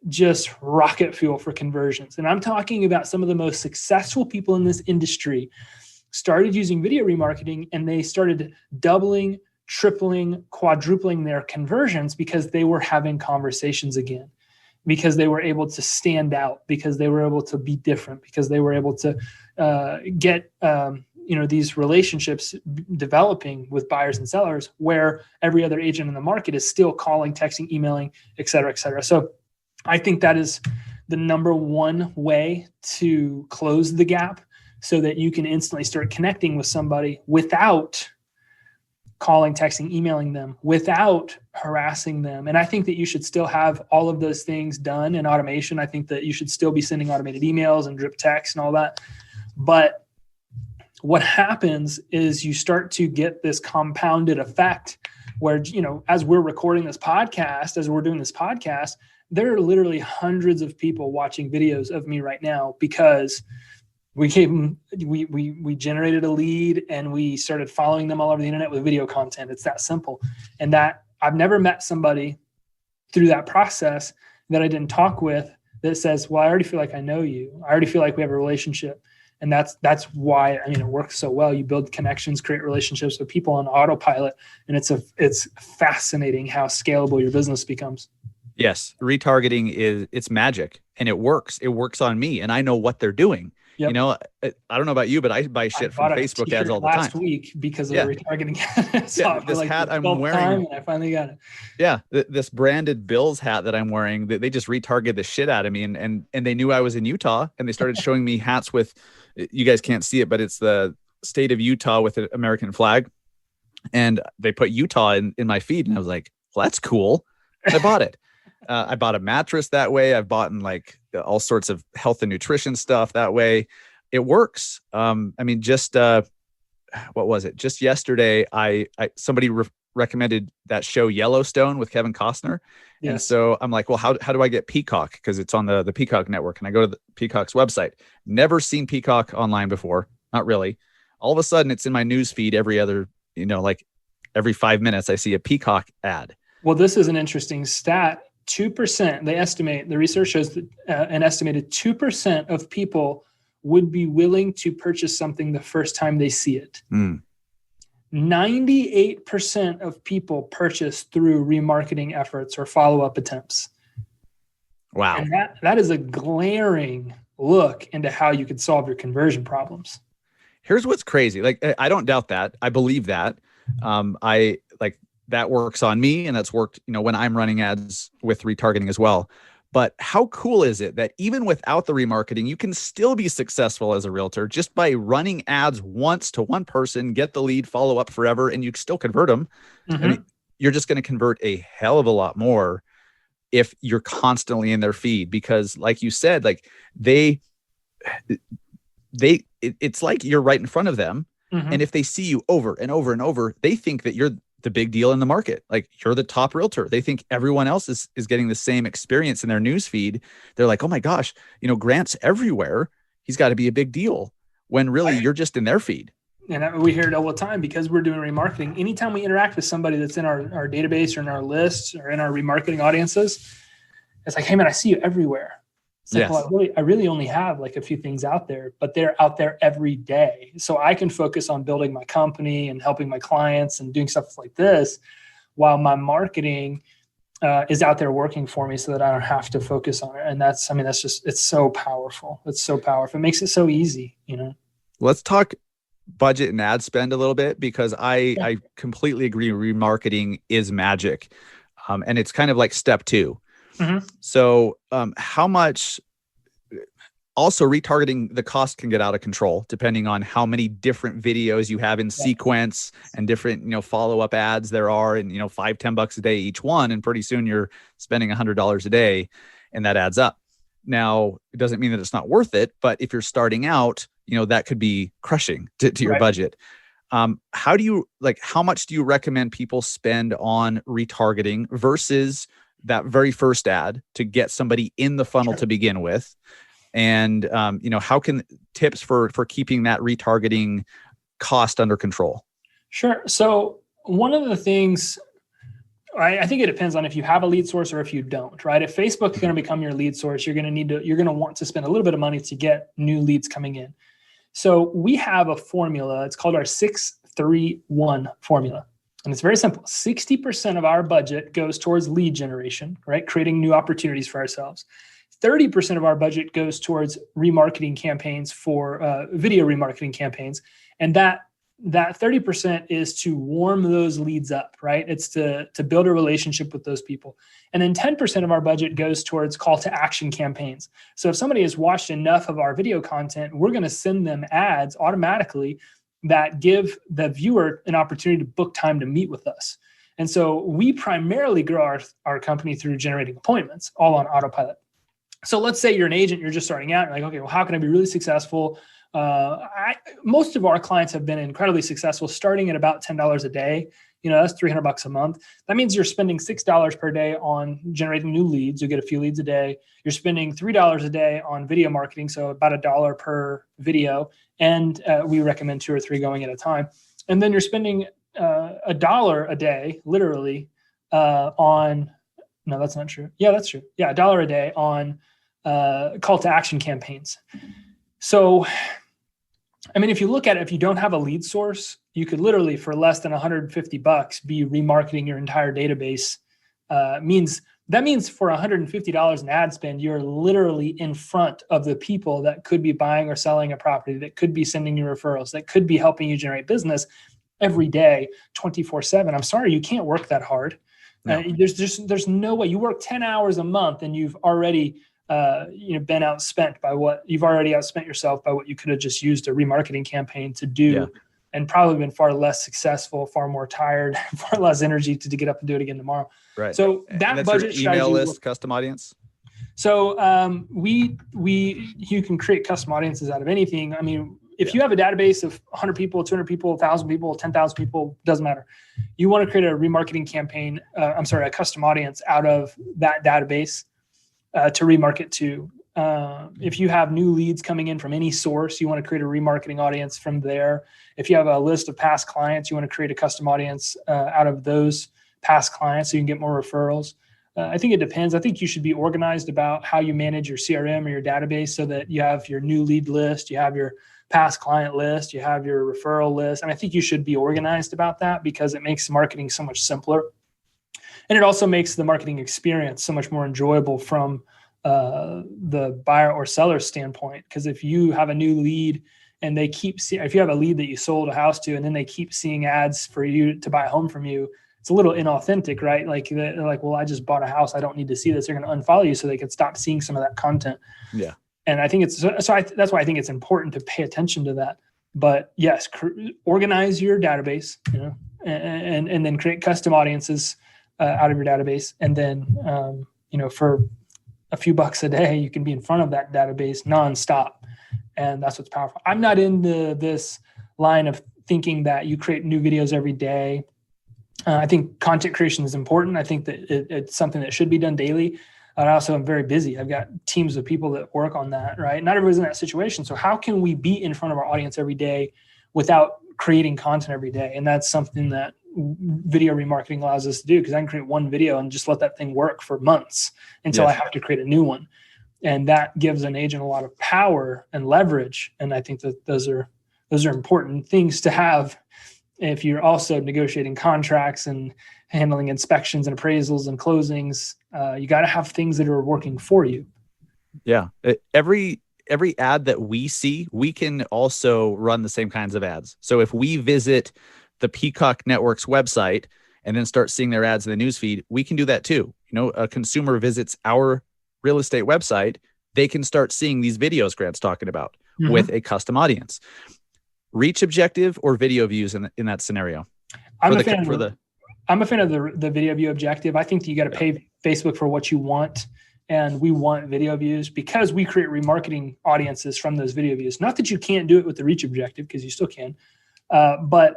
just rocket fuel for conversions. And I'm talking about some of the most successful people in this industry started using video remarketing, and they started doubling, tripling, quadrupling their conversions because they were having conversations again, because they were able to stand out, because they were able to be different, because they were able to get these relationships developing with buyers and sellers where every other agent in the market is still calling, texting, emailing, et cetera, et cetera. So I think that is the number one way to close the gap so that you can instantly start connecting with somebody without calling, texting, emailing them, without harassing them. And I think that you should still have all of those things done in automation. I think that you should still be sending automated emails and drip text and all that. But what happens is you start to get this compounded effect where, as we're recording this podcast, as we're doing this podcast, there are literally hundreds of people watching videos of me right now because we generated a lead and we started following them all over the internet with video content. It's that simple. And that I've never met somebody through that process that I didn't talk with that says, well, I already feel like I know you. I already feel like we have a relationship. And that's why, it works so well. You build connections, create relationships with people on autopilot. And it's fascinating how scalable your business becomes. Yes. Retargeting it's magic, and it works. It works on me, and I know what they're doing. Yep. I don't know about you, but I buy shit from Facebook ads all the time. Last week because of the retargeting. This hat I'm wearing, and I finally got it. Yeah, this branded Bills hat that I'm wearing, they just retargeted the shit out of me, and they knew I was in Utah, and they started showing me hats with, you guys can't see it, but it's the state of Utah with the American flag. and they put Utah in my feed, and I was like, well, that's cool. And I bought it. I bought a mattress that way. I've bought like all sorts of health and nutrition stuff that way. It works. I mean, just what was it? Just yesterday, somebody recommended that show Yellowstone with Kevin Costner. Yes. And so I'm like, well, how do I get Peacock? Because it's on the Peacock network. And I go to the Peacock's website. Never seen Peacock online before. Not really. All of a sudden, it's in my news feed every other, like every 5 minutes, I see a Peacock ad. Well, this is an interesting stat. 2%, they estimate, the research shows that an estimated 2% of people would be willing to purchase something the first time they see it. 98% of people purchase through remarketing efforts or follow-up attempts. Wow. And that is a glaring look into how you could solve your conversion problems. Here's what's crazy. Like, I don't doubt that. I believe that. I like that works on me, and that's worked, when I'm running ads with retargeting as well. But how cool is it that even without the remarketing, you can still be successful as a realtor just by running ads once to one person, get the lead, follow up forever, and you still convert them. Mm-hmm. I mean, you're just going to convert a hell of a lot more if you're constantly in their feed, because like you said, like it's like you're right in front of them. Mm-hmm. And if they see you over and over and over, they think that you're the big deal in the market. Like, you're the top realtor. They think everyone else is getting the same experience in their news feed. They're like, oh my gosh, Grant's everywhere. He's got to be a big deal, when really you're just in their feed. And we hear it all the time because we're doing remarketing. Anytime we interact with somebody that's in our database or in our lists or in our remarketing audiences, it's like, hey man, I see you everywhere. It's like, Yes. well, I really only have like a few things out there, but they're out there every day. So I can focus on building my company and helping my clients and doing stuff like this, while my marketing is out there working for me, so that I don't have to focus on it. And that's just, it's so powerful. It's so powerful. It makes it so easy, Let's talk budget and ad spend a little bit, because I completely agree. Remarketing is magic. And it's kind of like step 2. Mm-hmm. So how much, also retargeting, the cost can get out of control depending on how many different videos you have in sequence and different, follow-up ads there are, and, $5-10 a day each one. And pretty soon you're spending $100 a day, and that adds up. Now, it doesn't mean that it's not worth it, but if you're starting out, that could be crushing to your budget. How much do you recommend people spend on retargeting versus that very first ad to get somebody in the funnel to begin with? And, how can tips for keeping that retargeting cost under control? Sure. So one of the things, I think it depends on if you have a lead source or if you don't, right? If Facebook's going to become your lead source, you're going to want to spend a little bit of money to get new leads coming in. So we have a formula. It's called our 6-3-1 formula. And it's very simple. 60% of our budget goes towards lead generation, right? Creating new opportunities for ourselves. 30% of our budget goes towards remarketing campaigns for video remarketing campaigns. And that 30% is to warm those leads up, right? It's to build a relationship with those people. And then 10% of our budget goes towards call to action campaigns. So if somebody has watched enough of our video content, we're going to send them ads automatically that give the viewer an opportunity to book time to meet with us. And so we primarily grow our company through generating appointments, all on autopilot. So let's say you're an agent, you're just starting out, you're like, okay, well, how can I be really successful? Most of our clients have been incredibly successful starting at about $10 a day. That's $300 a month. That means you're spending $6 per day on generating new leads. You get a few leads a day. You're spending $3 a day on video marketing, so about $1 per video. And we recommend 2 or 3 going at a time. And then you're spending $1 a day, literally, on, no, that's not true. Yeah, that's true. Yeah, $1 a day on call to action campaigns. So, if you look at it, if you don't have a lead source, you could literally, for less than $150, be remarketing your entire database. That means for $150 in ad spend, you're literally in front of the people that could be buying or selling a property, that could be sending you referrals, that could be helping you generate business every day, 24/7. I'm sorry, you can't work that hard. No. There's no way. You work 10 hours a month and you've already been outspent by what you've already outspent yourself by what you could have just used a remarketing campaign to do. and probably been far less successful, far more tired, far less energy to get up and do it again tomorrow. Right. So that and that's budget your email strategy list, custom audience. So you can create custom audiences out of anything. I mean, if you have a database of 100 people, 200 people, 1,000 people, 10,000 people, doesn't matter. You want to create a remarketing campaign, a custom audience out of that database to remarket to. If you have new leads coming in from any source, you want to create a remarketing audience from there. If you have a list of past clients, you want to create a custom audience out of those past clients so you can get more referrals. I think it depends. I think you should be organized about how you manage your CRM or your database so that you have your new lead list, you have your past client list, you have your referral list. And I think you should be organized about that because it makes marketing so much simpler. And it also makes the marketing experience so much more enjoyable from the buyer or seller standpoint. Because if you have a new lead and they keep seeing, if you have a lead that you sold a house to and then they keep seeing ads for you to buy a home from you, it's a little inauthentic, right? Like they're like, well, I just bought a house. I don't need to see this. They're going to unfollow you so they can stop seeing some of that content. Yeah. And I think it's, that's why I think it's important to pay attention to that. But yes, organize your database, and then create custom audiences out of your database. And then, for a few bucks a day, you can be in front of that database nonstop. And that's what's powerful. I'm not into this line of thinking that you create new videos every day. I think content creation is important. I think that it's something that should be done daily. I also am very busy. I've got teams of people that work on that, right? Not everybody's in that situation. So how can we be in front of our audience every day without creating content every day? And that's something that video remarketing allows us to do, because I can create one video and just let that thing work for months until I have to create a new one. And that gives an agent a lot of power and leverage. And I think that those are important things to have if you're also negotiating contracts and handling inspections and appraisals and closings. You got to have things that are working for you. Yeah. Every ad that we see, we can also run the same kinds of ads. So if we visit the Peacock Network's website and then start seeing their ads in the newsfeed, we can do that too. A consumer visits our real estate website, they can start seeing these videos Grant's talking about with a custom audience. Reach objective or video views in that scenario? I'm a fan of the video view objective. I think that you got to pay Facebook for what you want. And we want video views because we create remarketing audiences from those video views. Not that you can't do it with the reach objective, because you still can. But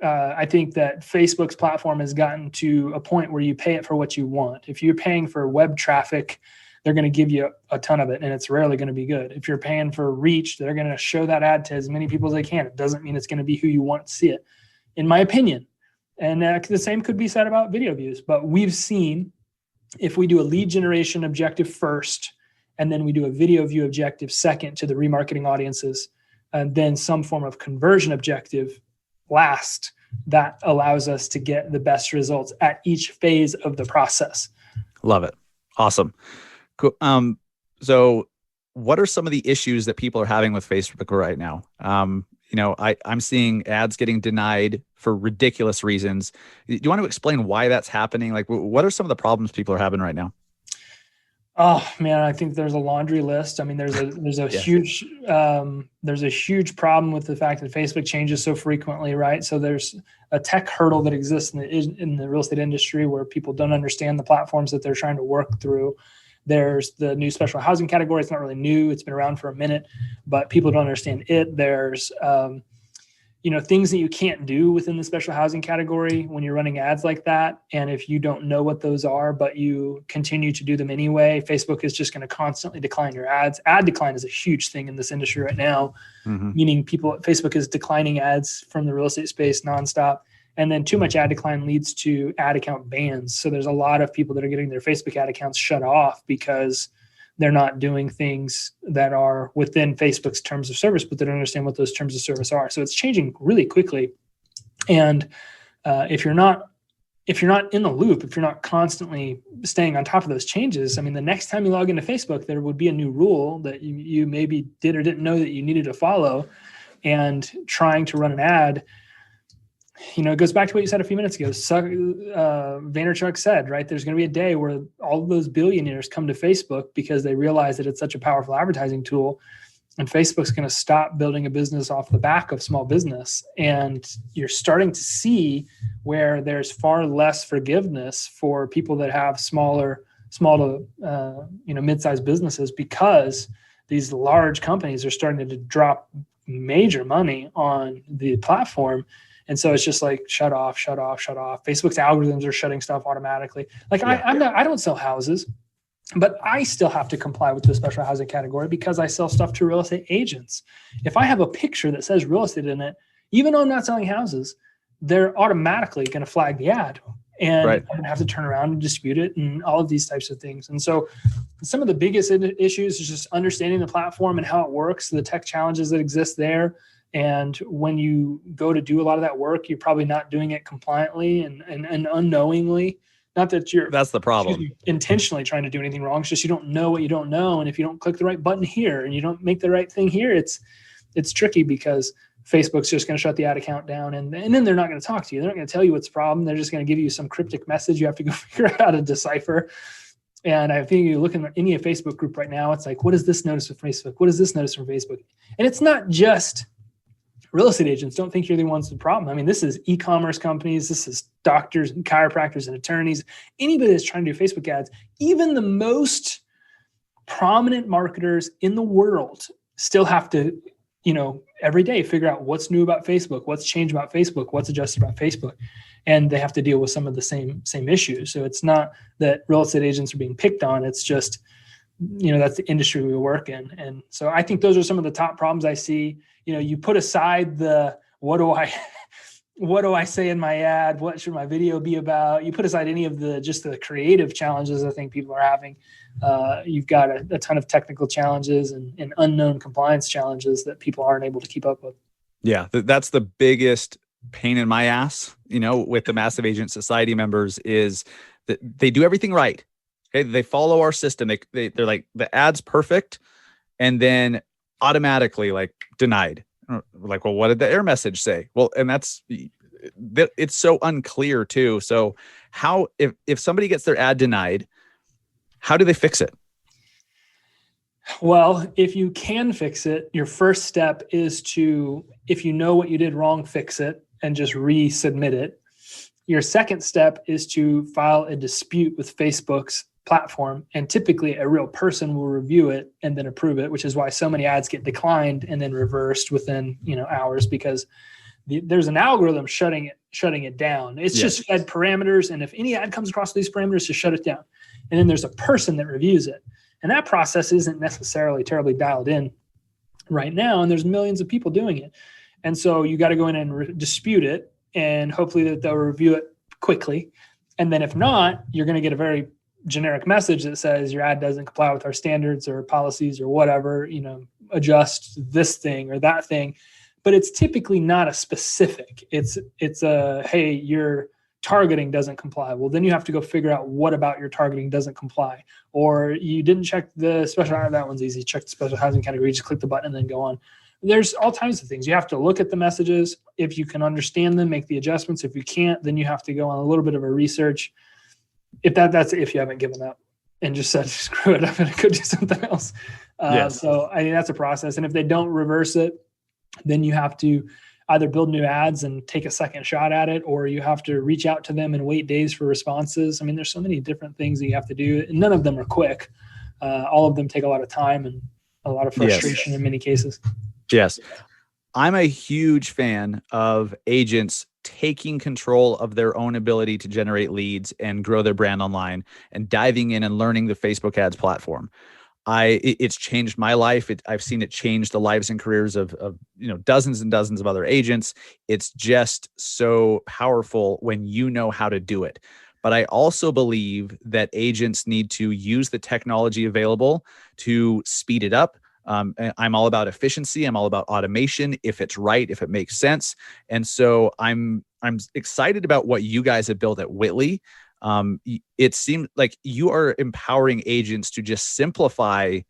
I think that Facebook's platform has gotten to a point where you pay it for what you want. If you're paying for web traffic, they're going to give you a ton of it, and it's rarely going to be good. If you're paying for reach, they're going to show that ad to as many people as they can. It doesn't mean it's going to be who you want to see it, in my opinion. And the same could be said about video views. But we've seen, if we do a lead generation objective first, and then we do a video view objective second to the remarketing audiences, and then some form of conversion objective last, that allows us to get the best results at each phase of the process. Love it. Awesome. Cool. So what are some of the issues that people are having with Facebook right now? I'm seeing ads getting denied for ridiculous reasons. Do you want to explain why that's happening? Like, what are some of the problems people are having right now? Oh man, I think there's a laundry list. I mean, there's a huge problem with the fact that Facebook changes so frequently, right? So there's a tech hurdle that exists in the real estate industry where people don't understand the platforms that they're trying to work through. There's the new special housing category. It's not really new. It's been around for a minute, but people don't understand it. There's things that you can't do within the special housing category when you're running ads like that. And if you don't know what those are, but you continue to do them anyway, Facebook is just going to constantly decline your ads. Ad decline is a huge thing in this industry right now, meaning Facebook is declining ads from the real estate space nonstop. And then too much ad decline leads to ad account bans. So there's a lot of people that are getting their Facebook ad accounts shut off because they're not doing things that are within Facebook's terms of service, but they don't understand what those terms of service are. So it's changing really quickly. And if you're not in the loop, if you're not constantly staying on top of those changes, I mean, the next time you log into Facebook, there would be a new rule that you maybe did or didn't know that you needed to follow. And trying to run an ad, it goes back to what you said a few minutes ago. Vaynerchuk said, right, there's going to be a day where all of those billionaires come to Facebook because they realize that it's such a powerful advertising tool. And Facebook's going to stop building a business off the back of small business. And you're starting to see where there's far less forgiveness for people that have small to mid-sized businesses, because these large companies are starting to drop major money on the platform. And so it's just like, shut off. Facebook's algorithms are shutting stuff automatically. Like I don't sell houses, but I still have to comply with the special housing category because I sell stuff to real estate agents. If I have a picture that says real estate in it, even though I'm not selling houses, they're automatically going to flag the ad, and I'm going to have to turn around and dispute it and all of these types of things. And so some of the biggest issues is just understanding the platform and how it works, the tech challenges that exist there. And when you go to do a lot of that work, you're probably not doing it compliantly and unknowingly. Not that that's the problem. Intentionally trying to do anything wrong. It's just you don't know what you don't know. And if you don't click the right button here and you don't make the right thing here, it's tricky, because Facebook's just going to shut the ad account down. And then they're not going to talk to you. They're not going to tell you what's the problem. They're just going to give you some cryptic message you have to go figure out how to decipher. And I think you look in any Facebook group right now, it's like, what is this notice from Facebook? What is this notice from Facebook? And it's not just real estate agents. Don't think you're the ones with the problem. I mean, this is e-commerce companies. This is doctors and chiropractors and attorneys. Anybody that's trying to do Facebook ads, even the most prominent marketers in the world still have to, every day figure out what's new about Facebook, what's changed about Facebook, what's adjusted about Facebook. And they have to deal with some of the same issues. So it's not that real estate agents are being picked on. It's just, that's the industry we work in. And so I think those are some of the top problems I see. You put aside the, what do I say in my ad? What should my video be about? You put aside any of the creative challenges I think people are having. You've got a ton of technical challenges and unknown compliance challenges that people aren't able to keep up with. Yeah, that's the biggest pain in my ass, with the Massive Agent Society members, is that they do everything right. Okay, they follow our system. They're like, the ad's perfect, and then automatically like denied. Like, well, what did the error message say? Well, and it's so unclear too. So how, if somebody gets their ad denied, how do they fix it? Well, if you can fix it, your first step is to, if you know what you did wrong, fix it and just resubmit it. Your second step is to file a dispute with Facebook's platform, and typically a real person will review it and then approve it, which is why so many ads get declined and then reversed within hours, because there's an algorithm shutting it down. It's just fed parameters, and if any ad comes across these parameters, just shut it down. And then there's a person that reviews it, and that process isn't necessarily terribly dialed in right now, and there's millions of people doing it. And so you got to go in and dispute it, and hopefully that they'll review it quickly. And then if not, you're going to get a very generic message that says your ad doesn't comply with our standards or policies or whatever, adjust this thing or that thing. But it's typically not a specific. It's a, hey, your targeting doesn't comply. Well, then you have to go figure out what about your targeting doesn't comply. Or you didn't check the special, that one's easy. Check the special housing category, just click the button and then go on. There's all kinds of things. You have to look at the messages. If you can understand them, make the adjustments. If you can't, then you have to go on a little bit of a research. That's if you haven't given up and just said, screw it, I'm going to go do something else. So I mean, that's a process. And if they don't reverse it, then you have to either build new ads and take a second shot at it, or you have to reach out to them and wait days for responses. I mean, there's so many different things that you have to do, and none of them are quick. All of them take a lot of time and a lot of frustration in many cases. Yes. I'm a huge fan of agents taking control of their own ability to generate leads and grow their brand online, and diving in and learning the Facebook ads platform. It's changed my life. I've seen it change the lives and careers of dozens and dozens of other agents. It's just so powerful when you know how to do it. But I also believe that agents need to use the technology available to speed it up. I'm all about efficiency. I'm all about automation, if it's right, if it makes sense. And so I'm excited about what you guys have built at Witly. It seems like you are empowering agents to just simplify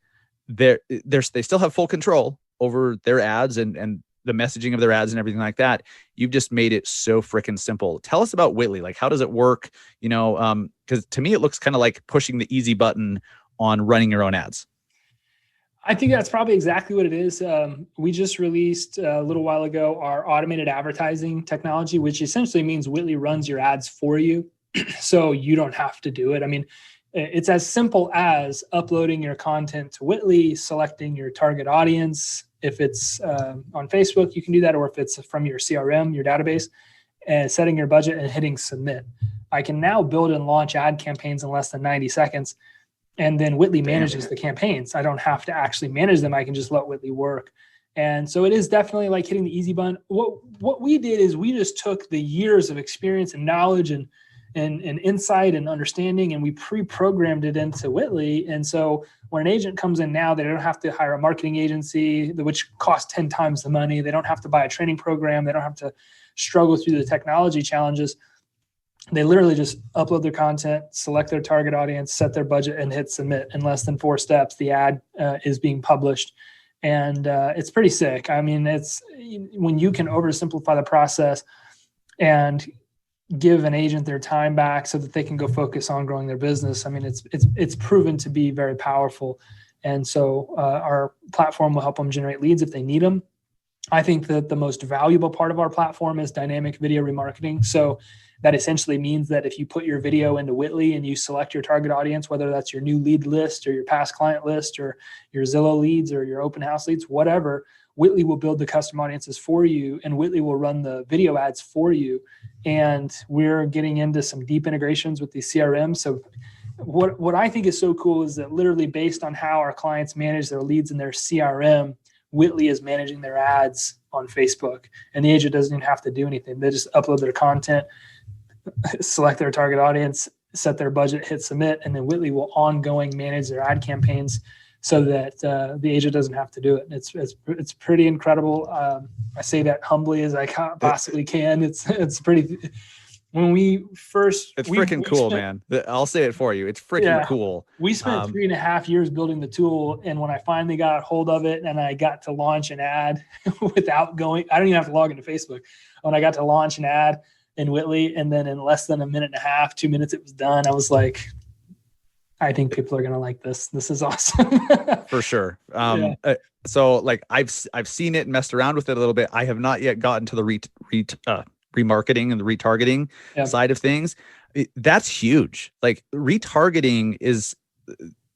they still have full control over their ads and the messaging of their ads and everything like that. You've just made it so freaking simple. Tell us about Witly. Like, how does it work? Because to me, it looks kind of like pushing the easy button on running your own ads. I think that's probably exactly what it is. We just released a little while ago our automated advertising technology, which essentially means Witly runs your ads for you. So you don't have to do it. I mean, it's as simple as uploading your content to Witly, selecting your target audience. If it's on Facebook, you can do that. Or if it's from your CRM, your database, and setting your budget and hitting submit. I can now build and launch ad campaigns in less than 90 seconds. And then Witly manages the campaigns. I don't have to actually manage them. I can just let Witly work. And so it is definitely like hitting the easy button. What we did is we just took the years of experience and knowledge and insight and understanding, and we pre-programmed it into Witly. And so when an agent comes in now, they don't have to hire a marketing agency, which costs 10 times the money. They don't have to buy a training program. They don't have to struggle through the technology challenges. They literally just upload their content, select their target audience, set their budget, and hit submit. In less than 4 steps, the ad is being published. And it's pretty sick. I mean, it's when you can oversimplify the process and give an agent their time back so that they can go focus on growing their business. I mean, it's proven to be very powerful. And so our platform will help them generate leads if they need them. I think that the most valuable part of our platform is dynamic video remarketing. So that essentially means that if you put your video into Witly and you select your target audience, whether that's your new lead list or your past client list or your Zillow leads or your open house leads, whatever, Witly will build the custom audiences for you, and Witly will run the video ads for you. And we're getting into some deep integrations with the CRM. So what I think is so cool is that literally based on how our clients manage their leads in their CRM, Witly is managing their ads on Facebook, and the agent doesn't even have to do anything. They just upload their content, select their target audience, set their budget, hit submit, and then Witly will ongoing manage their ad campaigns so that the agent doesn't have to do it. It's pretty incredible. I say that humbly as I possibly can. It's pretty. When we first, it's freaking cool, man. I'll say it for you. It's freaking cool. We spent 3.5 years building the tool, and when I finally got a hold of it and I got to launch an ad without going, I don't even have to log into Facebook. When I got to launch an ad in Witly, and then in less than 1.5, 2 minutes, it was done. I was like, I think people are gonna like this. This is awesome. For sure. So like I've seen it and messed around with it a little bit. I have not yet gotten to the remarketing and the retargeting side of things. That's huge. Like retargeting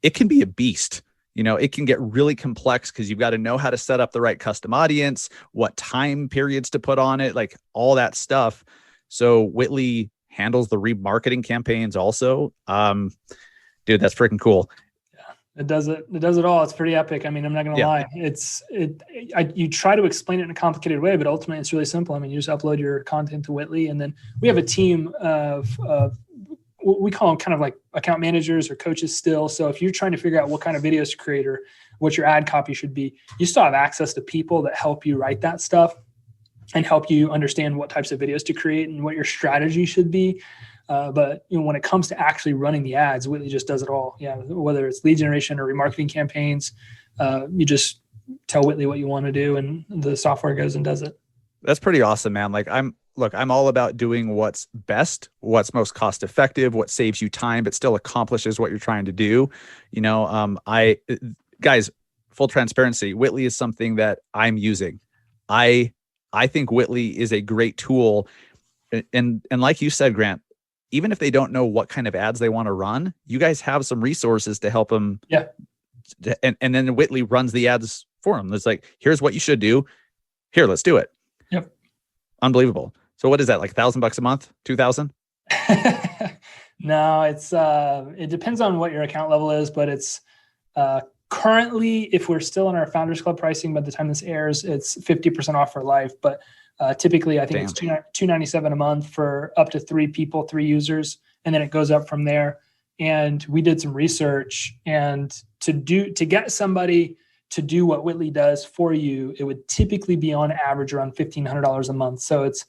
it can be a beast. You know, it can get really complex because you've got to know how to set up the right custom audience, what time periods to put on it, like all that stuff. So Witly handles the remarketing campaigns also. Dude, that's freaking cool. It does it all. It's pretty epic. I mean, I'm not going to lie. You try to explain it in a complicated way, but ultimately it's really simple. I mean, you just upload your content to Witly, and then we have a team of we call them kind of like account managers or coaches still. So if you're trying to figure out what kind of videos to create or what your ad copy should be, you still have access to people that help you write that stuff and help you understand what types of videos to create and what your strategy should be. But when it comes to actually running the ads, Witly just does it all. Yeah, whether it's lead generation or remarketing campaigns, you just tell Witly what you want to do, and the software goes and does it. That's pretty awesome, man. Like I'm all about doing what's best, what's most cost effective, what saves you time, but still accomplishes what you're trying to do. You know, guys, full transparency, Witly is something that I'm using. I think Witly is a great tool, and like you said, Grant, even if they don't know what kind of ads they want to run, you guys have some resources to help them. Yeah. And then Witly runs the ads for them. It's like, here's what you should do. Here, let's do it. Yep. Unbelievable. So what is that? Like $1,000 a month? 2,000? No, it depends on what your account level is, but it's currently, if we're still in our Founders Club pricing by the time this airs, it's 50% off for life. But typically, I think it's $297 a month for up to 3 people, 3 users, and then it goes up from there. And we did some research, and to get somebody to do what Witly does for you, it would typically be on average around $1,500 a month. So it's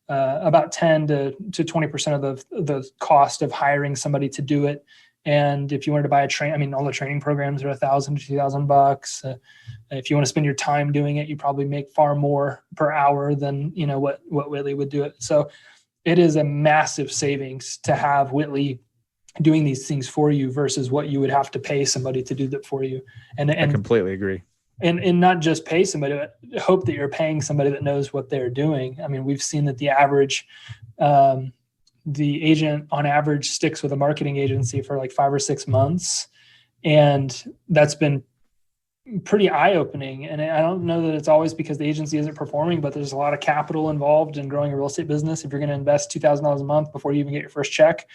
about 10 to 20% of the cost of hiring somebody to do it. And if you wanted to buy all the training programs are $1,000 to $2,000. If you want to spend your time doing it, you probably make far more per hour than what Witly would do it. So it is a massive savings to have Witly doing these things for you versus what you would have to pay somebody to do that for you. And I completely agree. And not just pay somebody, but hope that you're paying somebody that knows what they're doing. I mean, we've seen that the agent on average sticks with a marketing agency for like 5 or 6 months. And that's been pretty eye-opening. And I don't know that it's always because the agency isn't performing, but there's a lot of capital involved in growing a real estate business. If you're going to invest $2,000 a month before you even get your first check,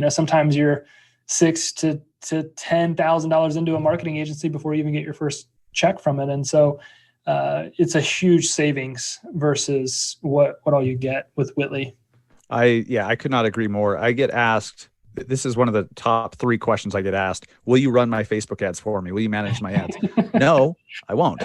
sometimes you're $6,000 to $10,000 into a marketing agency before you even get your first check from it. And so it's a huge savings versus what all you get with Witly. I could not agree more. I get asked, this is one of the top 3 questions I get asked. Will you run my Facebook ads for me? Will you manage my ads? No, I won't.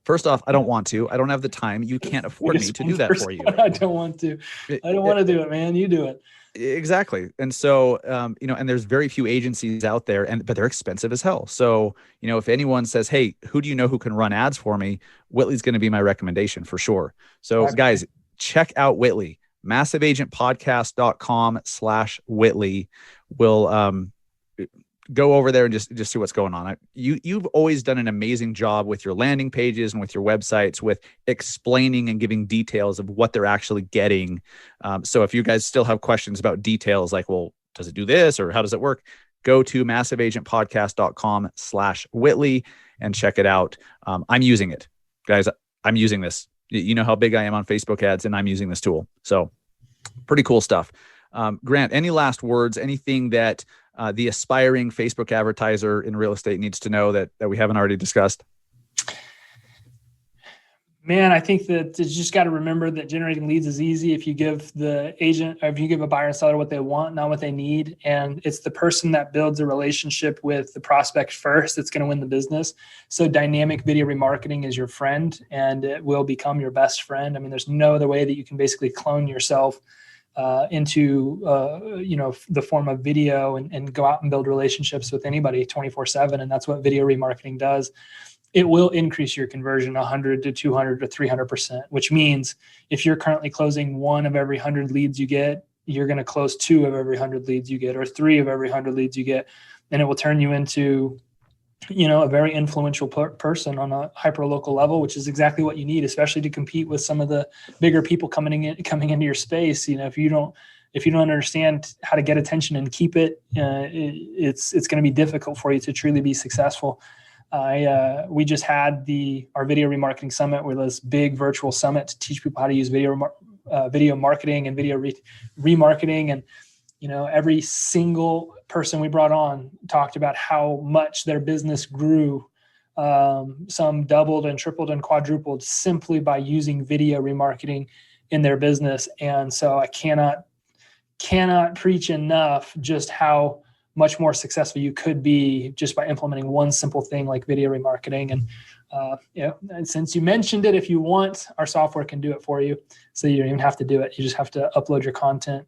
First off, I don't want to. I don't have the time. You can't afford me to do that for you. I don't want to. I don't want to do it, man. You do it. Exactly. And so, and there's very few agencies out there, but they're expensive as hell. So, if anyone says, hey, who do you know who can run ads for me? Witly's going to be my recommendation for sure. So guys, check out Witly. MassiveAgentPodcast.com/Witly. We'll go over there and just see what's going on. You've always done an amazing job with your landing pages and with your websites with explaining and giving details of what they're actually getting. So if you guys still have questions about details like, well, does it do this or how does it work? Go to MassiveAgentPodcast.com/Witly and check it out. I'm using it, guys. I'm using this. You know how big I am on Facebook ads, and I'm using this tool. So pretty cool stuff. Grant, any last words, anything that the aspiring Facebook advertiser in real estate needs to know that we haven't already discussed? Man, I think that you just got to remember that generating leads is easy if you give the agent or if you give a buyer and seller what they want, not what they need. And it's the person that builds a relationship with the prospect first that's going to win the business. So dynamic video remarketing is your friend, and it will become your best friend. I mean, there's no other way that you can basically clone yourself into the form of video and go out and build relationships with anybody 24/7. And that's what video remarketing does. It will increase your conversion 100 to 200 to 300%, which means if you're currently closing 1 of every 100 leads you get, you're going to close 2 of every 100 leads you get, or 3 of every 100 leads you get. And it will turn you into, a very influential person on a hyper local level, which is exactly what you need, especially to compete with some of the bigger people coming into your space. If you don't understand how to get attention and keep it, it's going to be difficult for you to truly be successful. We just had our video remarketing summit, with this big virtual summit to teach people how to use video marketing and video remarketing. And, every single person we brought on talked about how much their business grew. Some doubled and tripled and quadrupled simply by using video remarketing in their business. And so I cannot preach enough just how much more successful you could be just by implementing one simple thing like video remarketing. And, and since you mentioned it, if you want, our software can do it for you. So you don't even have to do it. You just have to upload your content.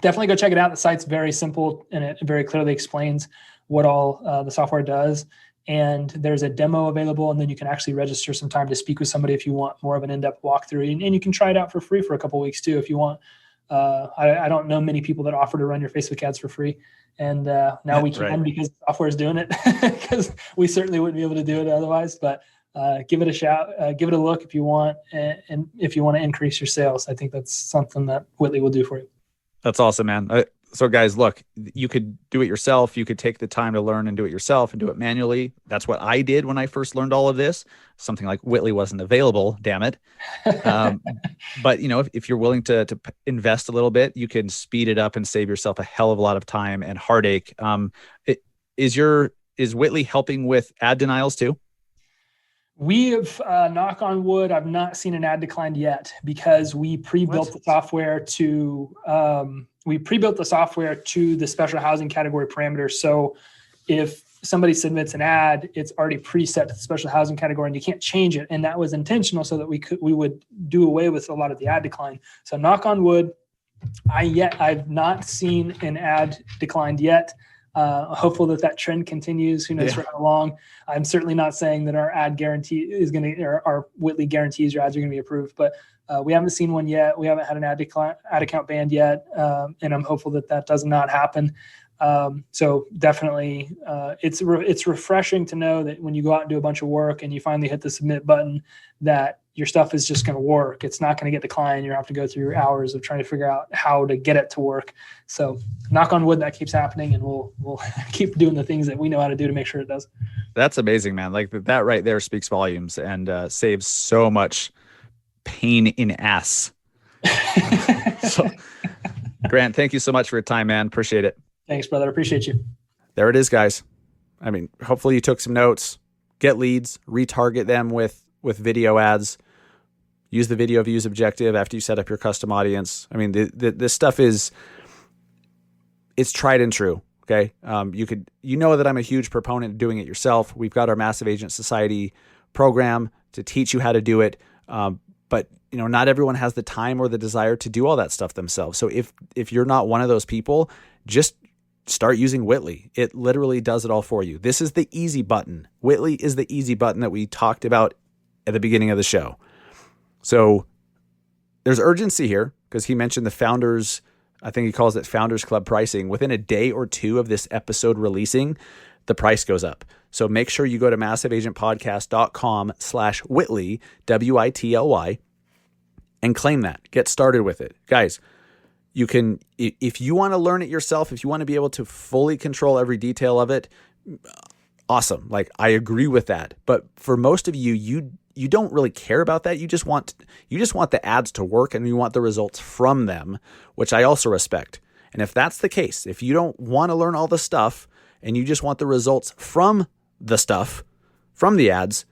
Definitely go check it out. The site's very simple, and it very clearly explains what all the software does. And there's a demo available, and then you can actually register some time to speak with somebody if you want more of an in-depth walkthrough. And you can try it out for free for a couple of weeks too if you want. I don't know many people that offer to run your Facebook ads for free. And now we can, because the software is doing it, because we certainly wouldn't be able to do it otherwise. But give it a shout, give it a look if you want. And if you want to increase your sales, I think that's something that Witly will do for you. That's awesome, man. So guys, look, you could do it yourself. You could take the time to learn and do it yourself and do it manually. That's what I did when I first learned all of this. Something like Witly wasn't available, damn it. But if you're willing to invest a little bit, you can speed it up and save yourself a hell of a lot of time and heartache. Is Witly helping with ad denials too? We have, knock on wood, I've not seen an ad declined yet, because we pre-built the software to the special housing category parameters. So if somebody submits an ad, it's already preset to the special housing category, and you can't change it. And that was intentional so that we would do away with a lot of the ad decline. So knock on wood, I've not seen an ad declined yet. Hopeful that trend continues. Who knows for how long? I'm certainly not saying that our ad guarantee is going to, or our Witly guarantees your ads are going to be approved, but we haven't seen one yet. We haven't had an ad account banned yet. And I'm hopeful that does not happen. So definitely, it's refreshing to know that when you go out and do a bunch of work and you finally hit the submit button, that your stuff is just going to work. It's not going to get declined. You don't have to go through hours of trying to figure out how to get it to work. So knock on wood, that keeps happening, and we'll keep doing the things that we know how to do to make sure it does. That's amazing, man. Like that right there speaks volumes and saves so much pain in ass. So, Grant, thank you so much for your time, man. Appreciate it. Thanks, brother. Appreciate you. There it is, guys. I mean, hopefully you took some notes. Get leads, retarget them with video ads. Use the video views objective after you set up your custom audience. I mean, this stuff it's tried and true. Okay. You know that I'm a huge proponent of doing it yourself. We've got our Massive Agent Society program to teach you how to do it. But not everyone has the time or the desire to do all that stuff themselves. So if you're not one of those people, just start using Witly. It literally does it all for you. This is the easy button. Witly is the easy button that we talked about at the beginning of the show. So there's urgency here because he mentioned the founders, I think he calls it Founders Club pricing. Within a day or two of this episode releasing, the price goes up. So make sure you go to massiveagentpodcast.com/Witly, Witly, and claim that. Get started with it. Guys, you can, if you want to learn it yourself, if you want to be able to fully control every detail of it, awesome. Like, I agree with that. But for most of you, you don't really care about that. You just want the ads to work and you want the results from them, which I also respect. And if that's the case, if you don't want to learn all the stuff and you just want the results from the stuff, from the ads,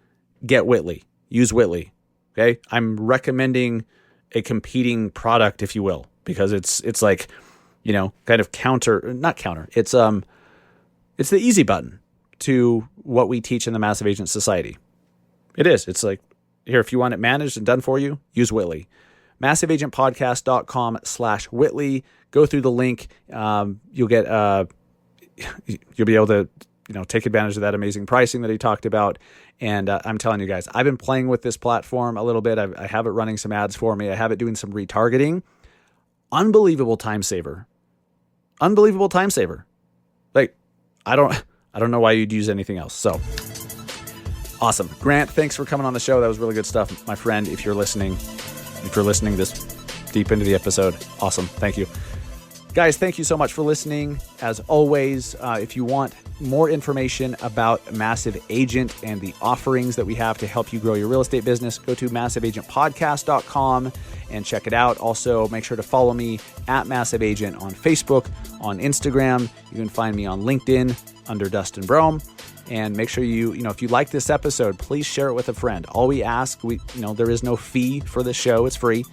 get Witly. Use Witly. Okay? I'm recommending a competing product, if you will, because it's like, kind of not counter. It's the easy button to what we teach in the Massive Agent Society. It is. It's like, here, if you want it managed and done for you, use Witly. MassiveAgentPodcast.com/Witly. Go through the link. You'll be able to, take advantage of that amazing pricing that he talked about. And I'm telling you guys, I've been playing with this platform a little bit. I have it running some ads for me. I have it doing some retargeting. Unbelievable time saver. Unbelievable time saver. Like, I don't know why you'd use anything else. So awesome. Grant, thanks for coming on the show. That was really good stuff, my friend. If you're listening this deep into the episode, awesome. Thank you. Guys, thank you so much for listening. As always, if you want more information about Massive Agent and the offerings that we have to help you grow your real estate business, go to massiveagentpodcast.com and check it out. Also, make sure to follow me at Massive Agent on Facebook, on Instagram. You can find me on LinkedIn under Dustin Brohm. And make sure if you like this episode, please share it with a friend. All we ask, there is no fee for this show. It's free.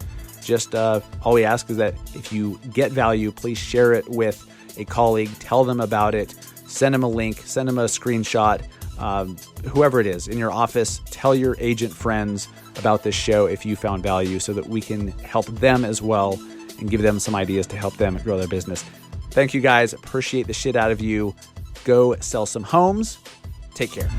Just all we ask is that if you get value, please share it with a colleague. Tell them about it. Send them a link. Send them a screenshot. Whoever it is in your office, tell your agent friends about this show if you found value so that we can help them as well and give them some ideas to help them grow their business. Thank you, guys. Appreciate the shit out of you. Go sell some homes. Take care.